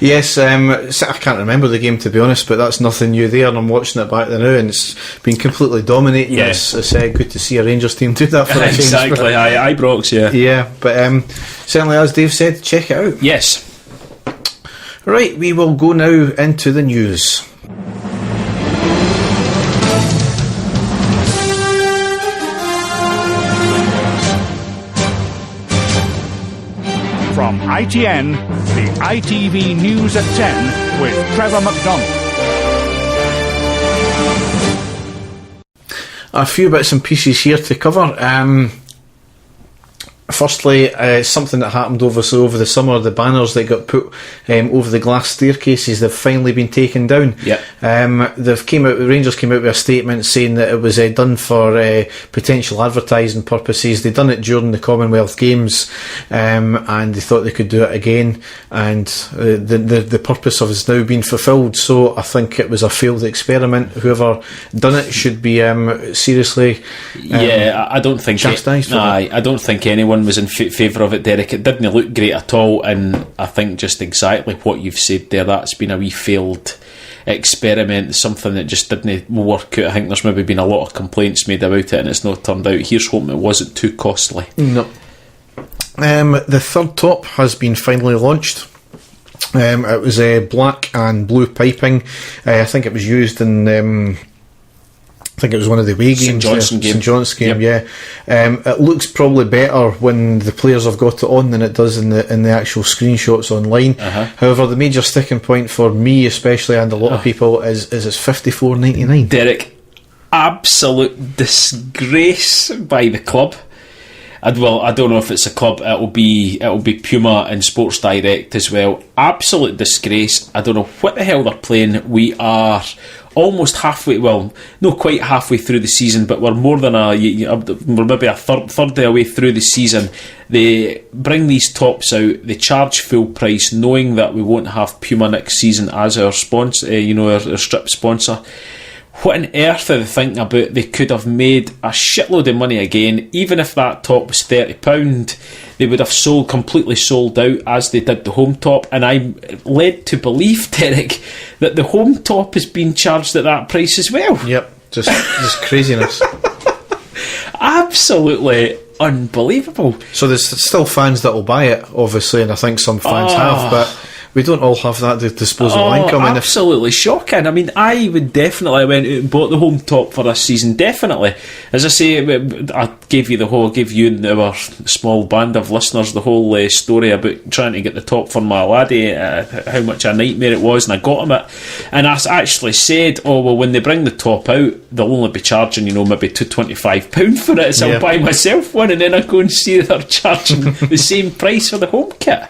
Yes, I can't remember the game, to be honest, but that's nothing new there, and I'm watching it back there now, and it's been completely dominating. Yeah. It's good to see a Rangers team do that for a change. Exactly, Ibrox, yeah. Yeah, but certainly, as Dave said, check it out. Yes. Right, we will go now into the news. From ITN, the ITV News at 10 with Trevor McDonald. A few bits and pieces here to cover. Firstly, something that happened over the summer, the banners that got put over the glass staircases, they've finally been taken down. Yep. Rangers came out with a statement saying that it was done for potential advertising purposes. They'd done it during the Commonwealth Games, and they thought they could do it again, and the purpose of it has now been fulfilled. So I think it was a failed experiment. Whoever done it should be seriously I don't think chastised for that. I don't think anyone was in favour of it, Derek. It didn't look great at all, and I think just exactly what you've said there, that's been a wee failed experiment, something that just didn't work out. I think there's maybe been a lot of complaints made about it, and it's not turned out. Here's hoping it wasn't too costly. No. The third top has been finally launched. It was black and blue piping. I think it was used in I think it was one of the away games. St Johnstone game, yep. Yeah. It looks probably better when the players have got it on than it does in the actual screenshots online. However, the major sticking point for me, especially, and a lot of people, is it's $54.99. Derek, absolute disgrace by the club. I don't know if it's a club. It'll be Puma and Sports Direct as well. Absolute disgrace. I don't know what the hell they're playing. We are almost halfway, well, not quite halfway through the season, but we're more than we're maybe a third away through the season. They bring these tops out, they charge full price, knowing that we won't have Puma next season as our sponsor, our strip sponsor. What on earth are they thinking about? They could have made a shitload of money again. Even if that top was £30, they would have completely sold out, as they did the home top. And I'm led to believe, Derek, that the home top is being charged at that price as well. Yep, just craziness. Absolutely unbelievable. So there's still fans that will buy it, obviously, and I think some fans have, but we don't all have that disposable income. Absolutely shocking. I mean, I would definitely went out and bought the home top for this season, definitely. As I say, I gave you and our small band of listeners the whole story about trying to get the top for my laddie, how much a nightmare it was, and I got him it. And I actually said, when they bring the top out, they'll only be charging, maybe £225 for it, so I'll buy myself one, and then I go and see they're charging the same price for the home kit.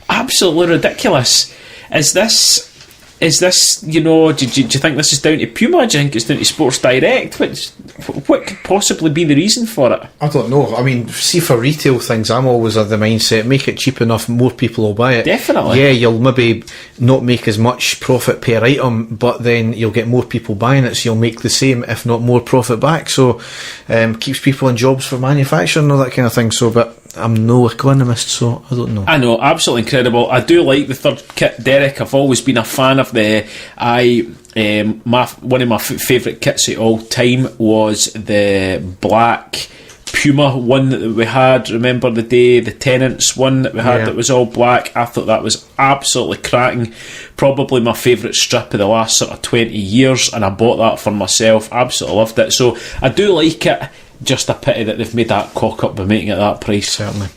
Absolutely ridiculous. Is this Is this, do you think this is down to Puma? Do you think it's down to Sports Direct? What could possibly be the reason for it? I don't know. I mean, see, for retail things, I'm always of the mindset, make it cheap enough, more people will buy it. Definitely. Yeah, you'll maybe not make as much profit per item, but then you'll get more people buying it, so you'll make the same, if not more profit back. So, keeps people in jobs for manufacturing and all that kind of thing. So, but I'm no economist, so I don't know. I know, absolutely incredible. I do like the third kit, Derek. I've always been a fan of one of my favourite kits of all time was the black Puma one that we had. Remember the Tenants one that we had that was all black? I thought that was absolutely cracking. Probably my favourite strip of the last sort of 20 years, and I bought that for myself. Absolutely loved it. So I do like it. Just a pity that they've made that cock up by making it that price. Certainly.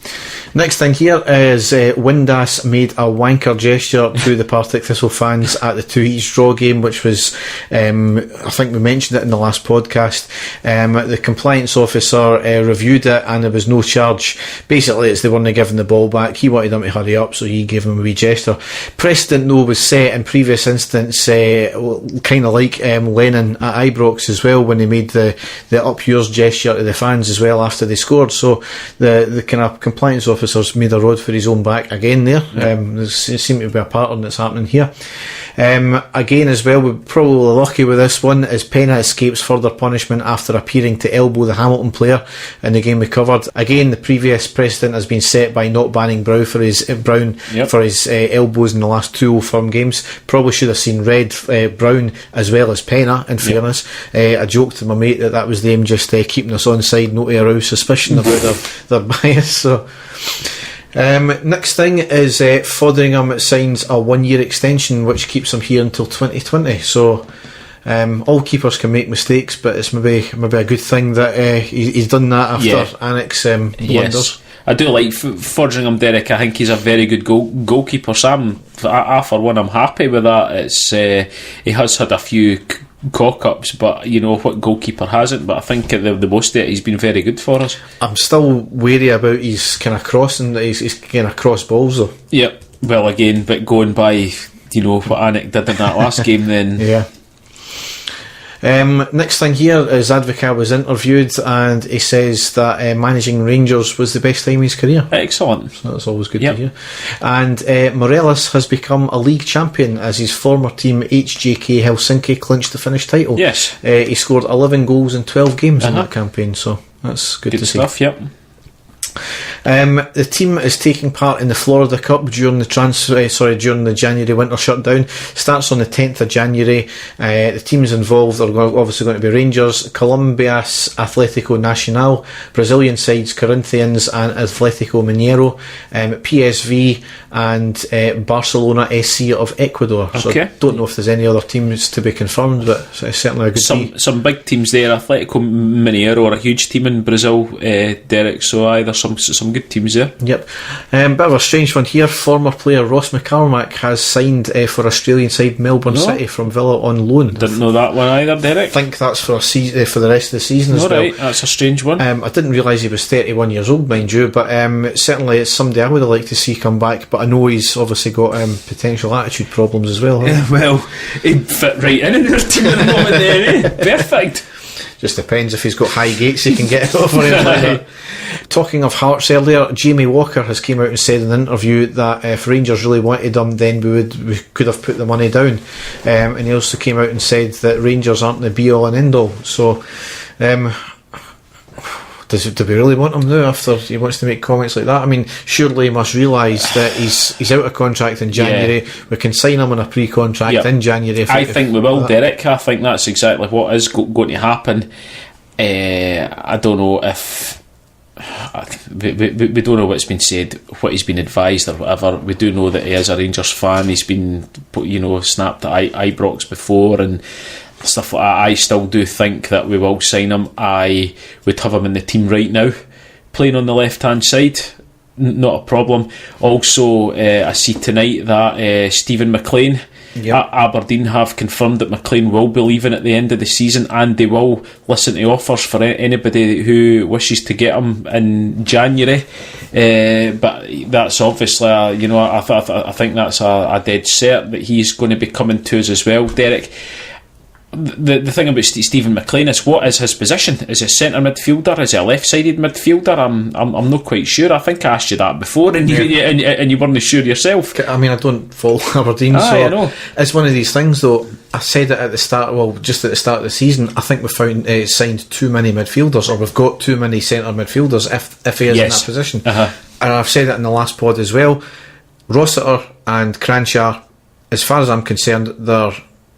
Next thing here is Windass made a wanker gesture to the Partick Thistle fans at the 2-each draw game, which was, I think we mentioned it in the last podcast. The compliance officer reviewed it, and there was no charge. Basically, they weren't giving the ball back. He wanted them to hurry up, so he gave them a wee gesture. Precedent, though, was set in previous instance, kind of like Lennon at Ibrox as well, when he made the up yours gesture to the fans as well after they scored. So the kind of compliance officers made a rod for his own back again there. There seemed to be a pattern that's happening here. Again as well, we're probably lucky with this one, as Penna escapes further punishment after appearing to elbow the Hamilton player in the game we covered. Again, the previous precedent has been set by not banning Brown for his elbows in the last 2 Old Firm games. Probably should have seen red Brown as well as Penna, in fairness. I joked to my mate that was them just keeping us on side, not to arouse suspicion about their bias. So next thing is Fotheringham signs a 1-year extension which keeps him here until 2020. So all keepers can make mistakes, but it's maybe a good thing that he's done that after Annex blunders. I do like Fotheringham, Derek. I think he's a very good goalkeeper. Sam, I for one, I'm happy with that. It's he has had a few cock-ups, but what goalkeeper hasn't? But I think the most of it, he's been very good for us. I'm still wary about his kind of crossing, his kind of cross balls though. Yep. Well, again, but going by what Anik did in that last game, then yeah. Next thing here is Advocat was interviewed, and he says that managing Rangers was the best time in his career. Excellent. So that's always good to hear. And Morelos has become a league champion as his former team HJK Helsinki clinched the Finnish title. Yes. He scored 11 goals in 12 games in that campaign, so that's good to see. Good stuff, yep. The team is taking part in the Florida Cup during the January winter shutdown. Starts on the 10th of January. The teams involved are obviously going to be Rangers, Colombias, Atlético Nacional, Brazilian sides Corinthians and Atlético Mineiro, PSV and Barcelona SC of Ecuador. So I don't know if there's any other teams to be confirmed, but it's certainly a good some big teams there. Atlético Mineiro are a huge team in Brazil, Derek, so there's some good teams there. Yep. Bit of a strange one here. Former player Ross McCormack has signed for Australian side Melbourne City from Villa on loan. Didn't know that one either, Derek. I think that's for for the rest of the season as well. Right, that's a strange one. I didn't realise he was 31 years old, mind you, but certainly it's somebody I would have liked to see come back, but I know he's obviously got potential attitude problems as well. Yeah, well, he'd fit right in their team at the moment then, eh? Perfect. Just depends if he's got high gates he can get over him. Talking of Hearts earlier, Jamie Walker has came out and said in an interview that if Rangers really wanted him, then we could have put the money down. And he also came out and said that Rangers aren't the be all and end all. So do we really want him now after he wants to make comments like that? I mean, surely he must realise that he's out of contract in January. We can sign him on a pre-contract in January. I think we will, Derek. I think that's exactly what is going to happen. I don't know if we don't know what's been said, what he's been advised or whatever. We do know that he is a Rangers fan. He's been snapped at Ibrox before and stuff like that. I still do think that we will sign him. I would have him in the team right now, playing on the left hand side, not a problem. Also, I see tonight that Stephen McLean Yep. Aberdeen have confirmed that McLean will be leaving at the end of the season, and they will listen to offers for anybody who wishes to get him in January. But that's obviously, I think that's a dead cert that he's going to be coming to us as well, Derek. The thing about Stephen McLean is, what is his position? Is he a centre midfielder? Is he a left-sided midfielder? I'm not quite sure. I think I asked you that before, and you weren't sure yourself. I mean, I don't follow Aberdeen, so I know. It's one of these things. Though I said it at the start. Well, just at the start of the season, I think we found signed too many midfielders, or we've got too many centre midfielders. If he is in that position, and I've said it in the last pod as well. Rossiter and Cranshaw, as far as I'm concerned,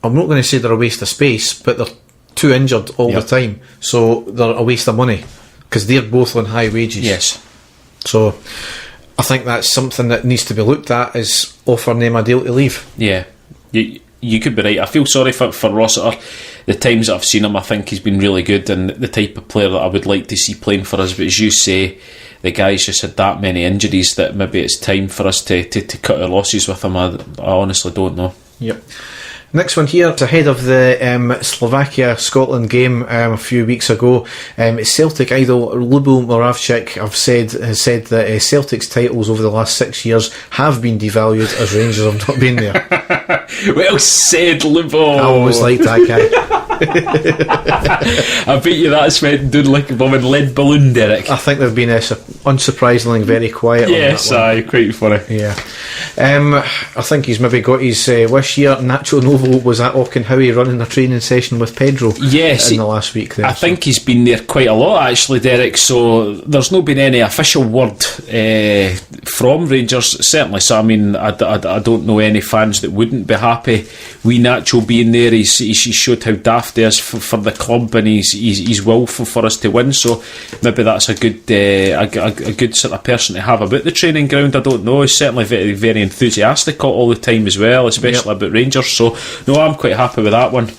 I'm not going to say they're a waste of space, but they're too injured all the time, so they're a waste of money because they're both on high wages. Yes. So I think that's something that needs to be looked at, is offering them a deal to leave. Yeah, you could be right. I feel sorry for Rossiter. The times that I've seen him, I think he's been really good and the type of player that I would like to see playing for us. But as you say, the guy's just had that many injuries that maybe it's time for us to cut our losses with him. I honestly don't know. Yep. Next one here, it's ahead of the Slovakia-Scotland game a few weeks ago. Celtic idol Lubo Moravcik has said that Celtic's titles over the last 6 years have been devalued as Rangers have not been there. Well said, Lubo. I always liked that guy. I bet you that's went down like a bombing lead balloon, Derek. I think they've been unsurprisingly very quiet. Yes, on that one. aye, quite funny. Yeah. I think he's maybe got his wish here. Nacho Novo was at Auchenhowie running a training session with Pedro. Yes, in the last week there. I think he's been there quite a lot actually, Derek, so there's not been any official word from Rangers, certainly. So I mean, I don't know any fans that wouldn't be happy with Nacho being there. He showed how daft he is for the club, and he's willful for us to win, so maybe that's a good sort of person to have about the training ground. I don't know. He's certainly very, very enthusiastic all the time as well, especially about Rangers, so no, I'm quite happy with that one.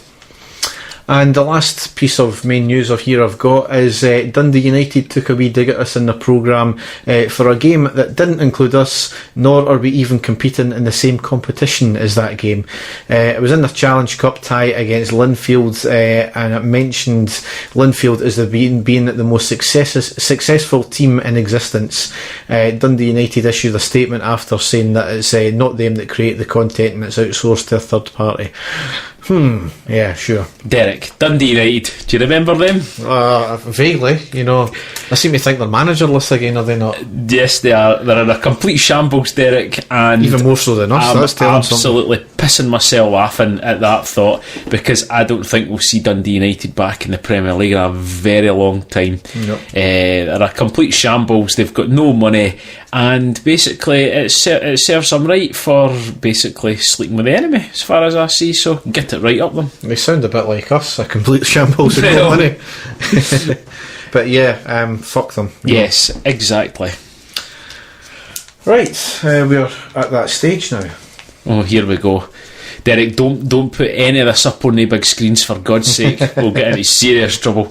And the last piece of main news of here I've got is Dundee United took a wee dig at us in the programme for a game that didn't include us, nor are we even competing in the same competition as that game. It was in the Challenge Cup tie against Linfield, and it mentioned Linfield as being the most successful team in existence. Dundee United issued a statement after saying that it's not them that create the content and it's outsourced to a third party. Yeah, sure. Derek, Dundee United, do you remember them? Vaguely, I seem to think they're managerless again, are they not? Yes, they are. They're in a complete shambles, Derek, and even more so than us. I'm that's telling absolutely something. Pissing myself laughing at that thought, because I don't think we'll see Dundee United back in the Premier League in a very long time. Nope. They're a complete shambles. They've got no money, and basically it serves them right for basically sleeping with the enemy, as far as I see. So get it right up them. They sound a bit like us, a complete shambles with no money. But yeah, fuck them. Yes, exactly. Right, we're at that stage now. Oh, here we go. Derek, don't put any of this up on the big screens, for God's sake. We'll get into serious trouble.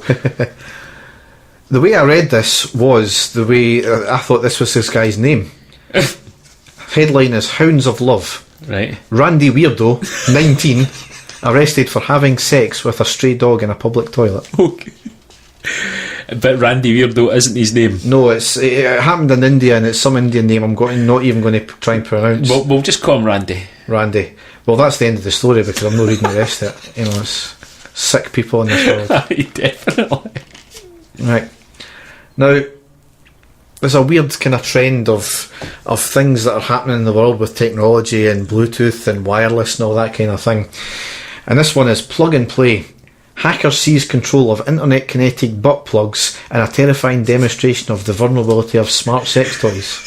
The way I read this was the way I thought this was this guy's name. Headline is Hounds of Love. Right. Randy Weirdo, 19, arrested for having sex with a stray dog in a public toilet. Okay. But Randy Weirdo isn't his name. No, it happened in India, and it's some Indian name I'm not even going to try and pronounce. We'll just call him Randy. Randy. Well, that's the end of the story, because I'm not reading the rest of it. It's sick people in this world. Definitely. Right. Now, there's a weird kind of trend of things that are happening in the world with technology and Bluetooth and wireless and all that kind of thing. And this one is plug and play. Hacker seize control of internet-connected butt plugs in a terrifying demonstration of the vulnerability of smart sex toys.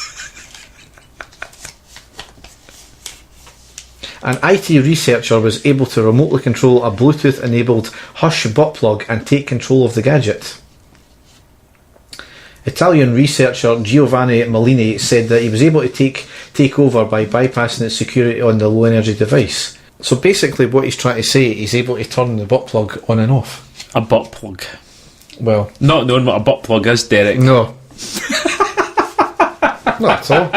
An IT researcher was able to remotely control a Bluetooth-enabled Hush butt plug and take control of the gadget. Italian researcher Giovanni Malini said that he was able to take over by bypassing its security on the low-energy device. So basically what he's trying to say, he's able to turn the butt plug on and off. A butt plug. Well, not knowing what a butt plug is, Derek. No. Not at all.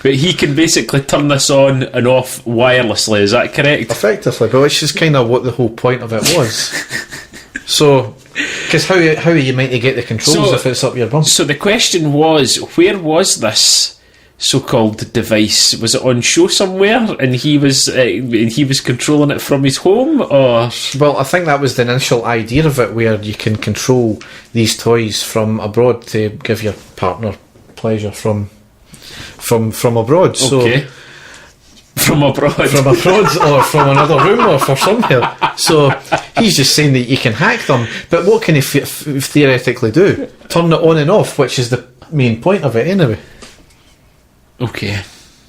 But he can basically turn this on and off wirelessly, is that correct? Effectively, but which is kind of what the whole point of it was. So, because how are you meant to get the controls if it's up your bum? So the question was, where was this so-called device? Was it on show somewhere, and he was controlling it from his home, or? Well, I think that was the initial idea of it, where you can control these toys from abroad to give your partner pleasure from abroad. Okay. So, from abroad, or from another room, or from somewhere. So he's just saying that you can hack them, but what can he theoretically do? Turn it on and off, which is the main point of it anyway. Okay.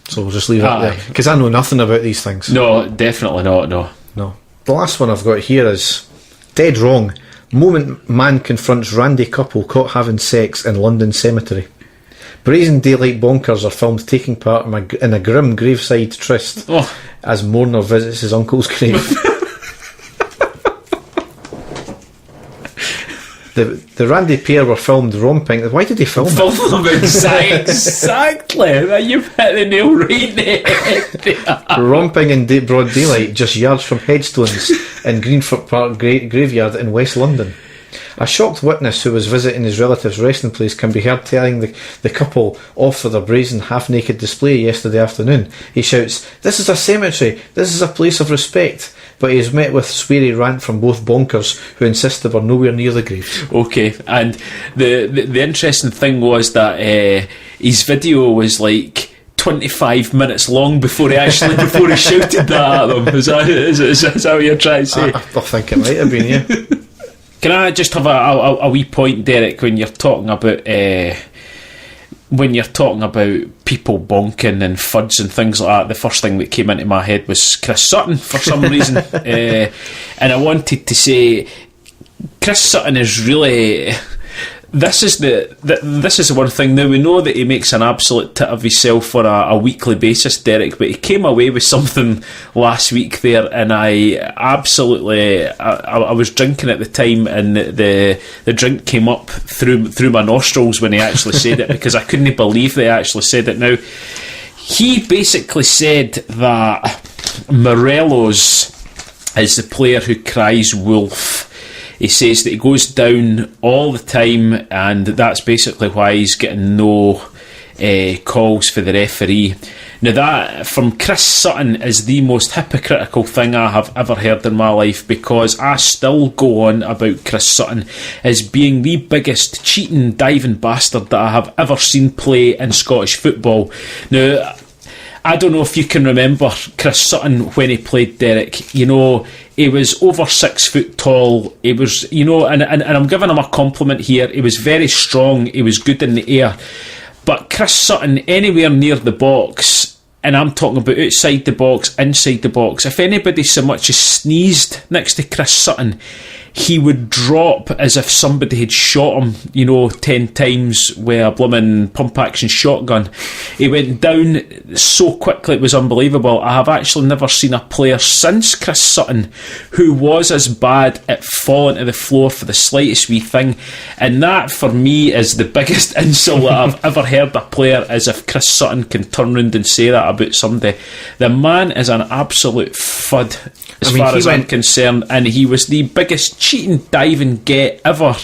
So we'll just leave it there, because I know nothing about these things. No, definitely not, no. The last one I've got here is dead wrong. Moment man confronts Randy couple caught having sex in London cemetery. Brazen daylight bonkers are filmed taking part in a grim graveside tryst as mourner visits his uncle's grave. The Randy pair were filmed romping. Why did they film it? Exactly. You've hit the nail right there. Romping in broad daylight, just yards from headstones in Greenfoot Park graveyard in West London. A shocked witness who was visiting his relative's resting place can be heard telling the couple off for their brazen half-naked display yesterday afternoon. He shouts, "This is a cemetery, this is a place of respect." But he is met with sweary rant from both bonkers who insist they were nowhere near the graves. Okay, and the interesting thing was that his video was like 25 minutes long before he shouted that at them. Is that what you're trying to say? I think it might have been, yeah. Can I just have a wee point, Derek, when you're talking about people bonking and fuds and things like that? The first thing that came into my head was Chris Sutton for some reason, and I wanted to say Chris Sutton is really. This is the one thing. Now we know that he makes an absolute tit of himself on a weekly basis, Derek, but he came away with something last week there, and I was drinking at the time, and the drink came up through my nostrils when he actually said it, because I couldn't believe they actually said it. Now, he basically said that Morelos is the player who cries wolf. He says that he goes down all the time, and that's basically why he's getting no calls for the referee. Now, that from Chris Sutton is the most hypocritical thing I have ever heard in my life, because I still go on about Chris Sutton as being the biggest cheating, diving bastard that I have ever seen play in Scottish football. Now, I don't know if you can remember Chris Sutton when he played, Derek. You know, he was over 6 foot tall. He was, you know, and I'm giving him a compliment here. He was very strong. He was good in the air. But Chris Sutton, anywhere near the box, and I'm talking about outside the box, inside the box, if anybody so much as sneezed next to Chris Sutton, he would drop as if somebody had shot him, 10 times with a blooming pump-action shotgun. He went down so quickly, it was unbelievable. I have actually never seen a player since Chris Sutton who was as bad at falling to the floor for the slightest wee thing. And that, for me, is the biggest insult that I've ever heard a player, as if Chris Sutton can turn round and say that about somebody. The man is an absolute fud, as far as I'm concerned, and he was the biggest cheating, diving get ever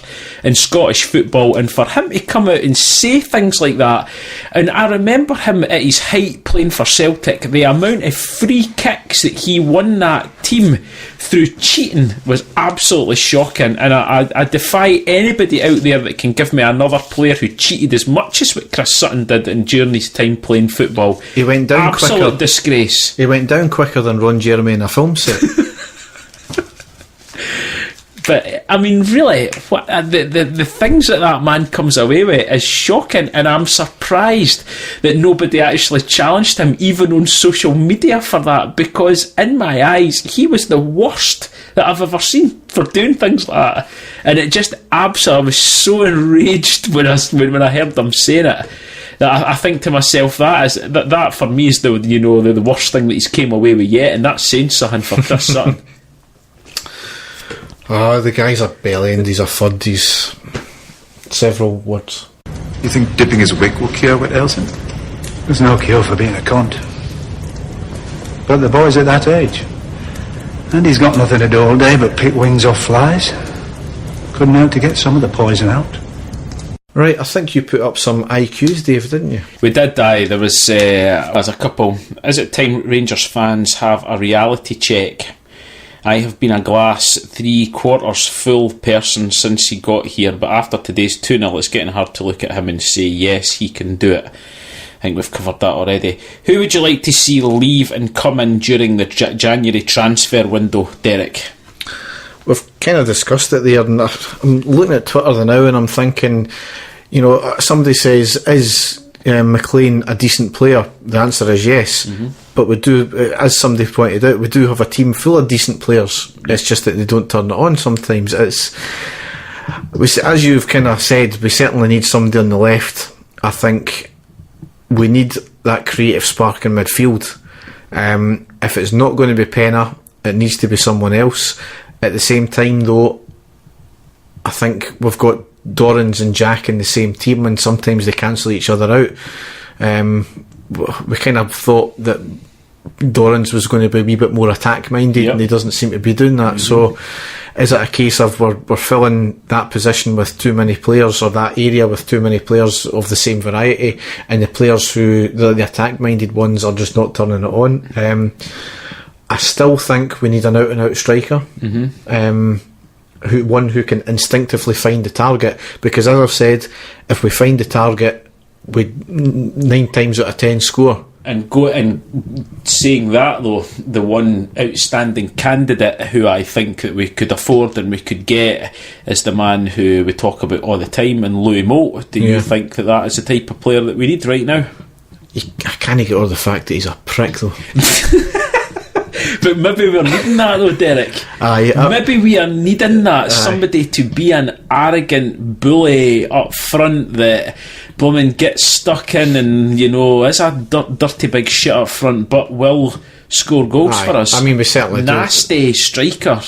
in Scottish football. And for him to come out and say things like that, and I remember him at his height playing for Celtic, the amount of free kicks that he won that team through cheating was absolutely shocking. And I defy anybody out there that can give me another player who cheated as much as what Chris Sutton did during his time playing football. He went down absolute quicker. Disgrace. He went down quicker than Ron Jeremy in a film set. But I mean, really, what the things that man comes away with is shocking, and I'm surprised that nobody actually challenged him, even on social media, for that. Because in my eyes, he was the worst that I've ever seen for doing things like that, and it just absolutely, I was so enraged when I heard them saying it. That I think to myself, that for me is the worst thing that he's came away with yet, and that's saying something for Chris Sutton. The guy's a bellend, he's a fud, he's several words. You think dipping his wick will cure what ails him? There's no cure for being a cunt. But the boy's at that age. And he's got nothing to do all day but pick wings off flies. Couldn't out to get some of the poison out. Right, I think you put up some IQs, Dave, didn't you? We did, aye. There was a couple. Is it time Rangers fans have a reality check? I have been a glass 3/4 full person since he got here, but after today's 2-0 it's getting hard to look at him and say yes, he can do it. I think we've covered that already. Who would you like to see leave and come in during the January transfer window, Derek? We've kind of discussed it there, and I'm looking at Twitter now and I'm thinking, you know, somebody says, is McLean a decent player? The answer is yes. But we do, as somebody pointed out, we do have a team full of decent players. It's just that they don't turn it on sometimes. As you've kind of said, we certainly need somebody on the left. I think we need that creative spark in midfield. If it's not going to be Penna, it needs to be someone else. At the same time, though, I think we've got Dorrans and Jack in the same team, and sometimes they cancel each other out. We kind of thought that Dorrans was going to be a wee bit more attack minded, and he doesn't seem to be doing that. So is it a case of we're filling that position with too many players, or that area with too many players of the same variety, and the players who the attack minded ones are just not turning it on? I still think we need an out and out striker. Who can instinctively find the target, because as I've said, if we find the target, we 9 times out of 10 score. And saying that though, the one outstanding candidate who I think that we could afford and we could get is the man who we talk about all the time, and Louis Moult. Do you think that is the type of player that we need right now? I can't get over the fact that he's a prick though. But maybe we're needing that though, Derek. Maybe we are needing that. Somebody to be an arrogant bully up front that blooming gets stuck in and, you know, is a dirty big shit up front, but will score goals for us. I mean, we certainly nasty striker.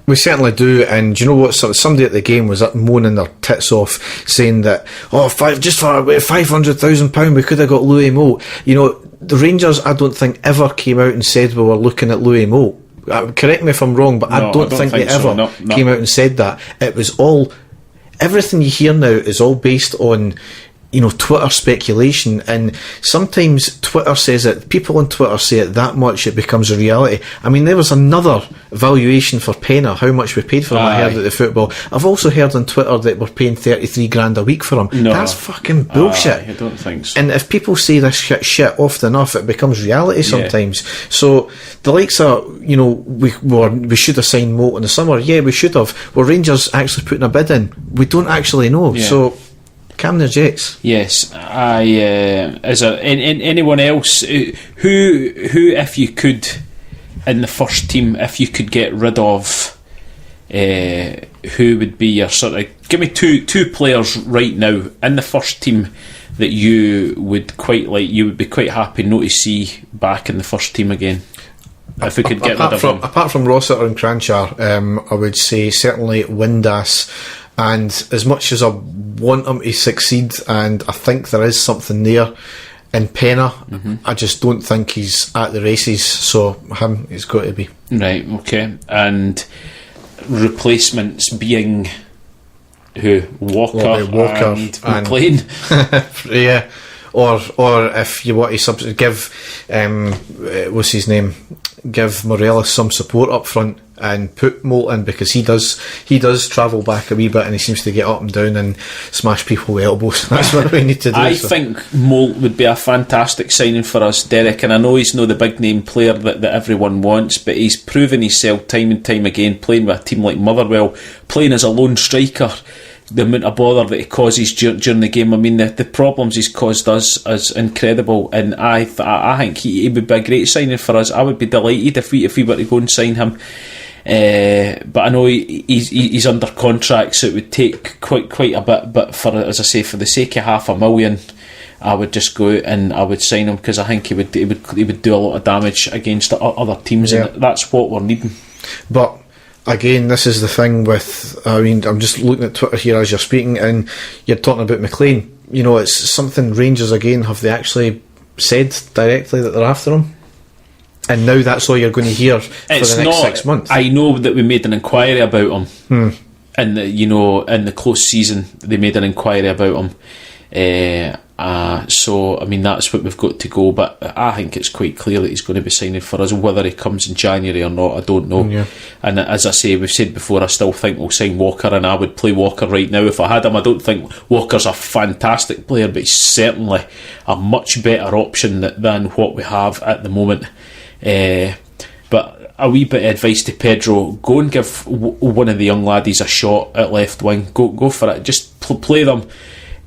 We certainly do, and do you know what? Somebody at the game was up moaning their tits off, saying that just for £500,000 we could have got Louis Moult. You know, the Rangers, I don't think ever came out and said we were looking at Louis Moult. Correct me if I'm wrong, but I don't think they ever came out and said that. It was all, everything you hear now is all based on, you know, Twitter speculation, and sometimes Twitter says it, people on Twitter say it that much it becomes a reality. I mean, there was another valuation for Penna, how much we paid for him. I heard at the football. I've also heard on Twitter that we're paying 33 grand a week for him. No. That's fucking bullshit. I don't think so. And if people say this shit often enough, it becomes reality sometimes. So the likes of, you know, we should have signed Moult in the summer. Yeah, we should have. Were Rangers actually putting a bid in? We don't actually know. So calm their jets. Yes, is there anyone else who if you could, in the first team, if you could get rid of, who would be your sort of, give me two players right now in the first team that you would be quite happy not to see back in the first team again, if we could get rid of them. Apart from Rossiter and Cranchar, I would say certainly Windass. And as much as I want him to succeed, and I think there is something there in Penna, I just don't think he's at the races. So him, he's got to be. Right, okay. And replacements being who? Walker and McLean. Yeah. Or if you want to give what's his name, give Morelos some support up front and put Moult in, because he does travel back a wee bit and he seems to get up and down and smash people with elbows. That's what we need to do. I think Moult would be a fantastic signing for us, Derek, and I know he's not the big name player that everyone wants, but he's proven himself time and time again, playing with a team like Motherwell, playing as a lone striker. The amount of bother that he causes during the game, I mean, the problems he's caused us is incredible, and I think he would be a great signing for us. I would be delighted if we were to go and sign him. But I know he's under contract, so it would take quite a bit. But for, as I say, for the sake of $500,000, I would just go out and I would sign him, because I think he would do a lot of damage against other teams, and that's what we're needing. But again, this is the thing with, I mean, I'm just looking at Twitter here as you're speaking, and you're talking about McLean. You know, it's something Rangers, again, have they actually said directly that they're after him? And now that's all you're going to hear for the next 6 months. I know that we made an inquiry about him. And, you know, in the close season, they made an inquiry about him. So, I mean, that's what we've got to go. But I think it's quite clear that he's going to be signing for us. Whether he comes in January or not, I don't know. Yeah. And as I say, we've said before, I still think we'll sign Walker, and I would play Walker right now if I had him. I don't think Walker's a fantastic player, but he's certainly a much better option than what we have at the moment. But a wee bit of advice to Pedro: go and give one of the young laddies a shot at left wing. Go for it. Just play them.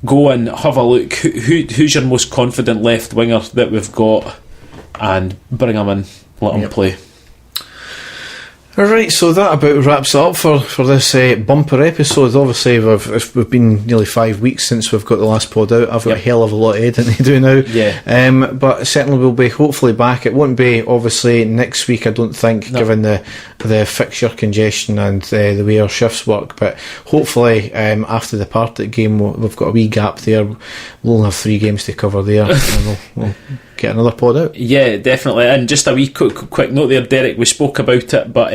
Go and have a look. Who's your most confident left winger that we've got, and bring him in. Let him play. Alright, so that about wraps it up for this bumper episode. Obviously, we've been nearly 5 weeks since we've got the last pod out. I've got a hell of a lot of editing to do now. Yeah. But certainly we'll be hopefully back. It won't be obviously next week, I don't think, given the fixture congestion and the way our shifts work. But hopefully after the Partick game, we've got a wee gap there. We'll only have 3 games to cover there, and we'll get another pod out. Yeah, definitely. And just a wee quick note there, Derek, we spoke about it, but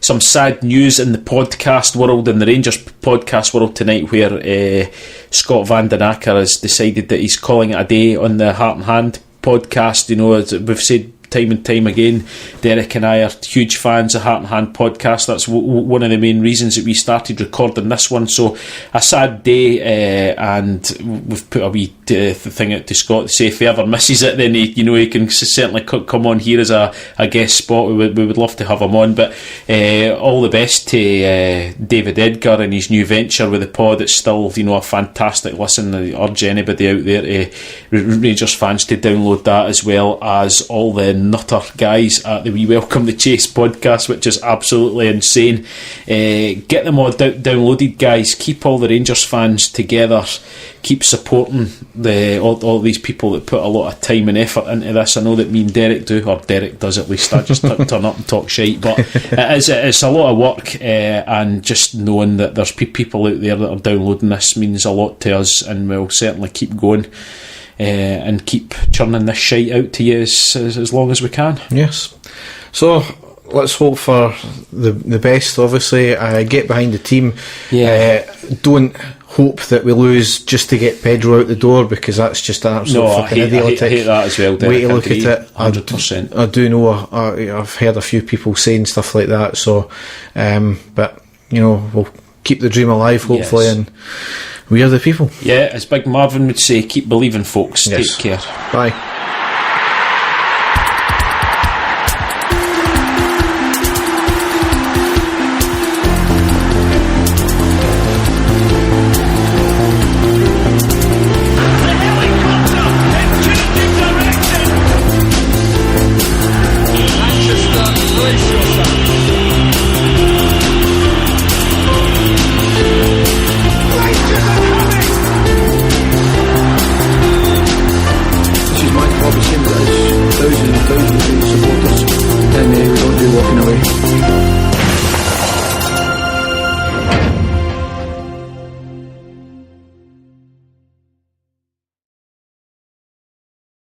some sad news in the podcast world, in the Rangers podcast world tonight, where Scott Van Den Akker has decided that he's calling it a day on the Heart and Hand podcast. You know, as we've said time and time again, Derek and I are huge fans of Heart and Hand podcast. That's one of the main reasons that we started recording this one. So a sad day, and we've put a wee thing out to Scott to say if he ever misses it, then he can certainly come on here as a guest spot. We would love to have him on. But all the best to David Edgar and his new venture with the pod. It's still, you know, a fantastic listen. I urge anybody out there, Rangers fans, to download that, as well as all the nutter guys at the We Welcome the Chase podcast, which is absolutely insane. Get them all downloaded, guys. Keep all the Rangers fans together. Keep supporting all these people that put a lot of time and effort into this. I know that me and Derek do, or Derek does at least. I just turn up and talk shite, but it's a lot of work, and just knowing that there's people out there that are downloading this means a lot to us, and we'll certainly keep going. And keep churning this shite out to you as long as we can. Yes. So let's hope for the best, obviously. Get behind the team. Don't hope that we lose just to get Pedro out the door, because that's just an absolute fucking idiotic. I hate that as well, Derek. Way to look at it. 100%. I do know, I've heard a few people saying stuff like that, so but you know, we'll keep the dream alive, hopefully. Yes. And we are the people. Yeah, as Big Marvin would say, keep believing, folks. Yes. Take care. Bye. Thousands of supporters, and we don't do walking away.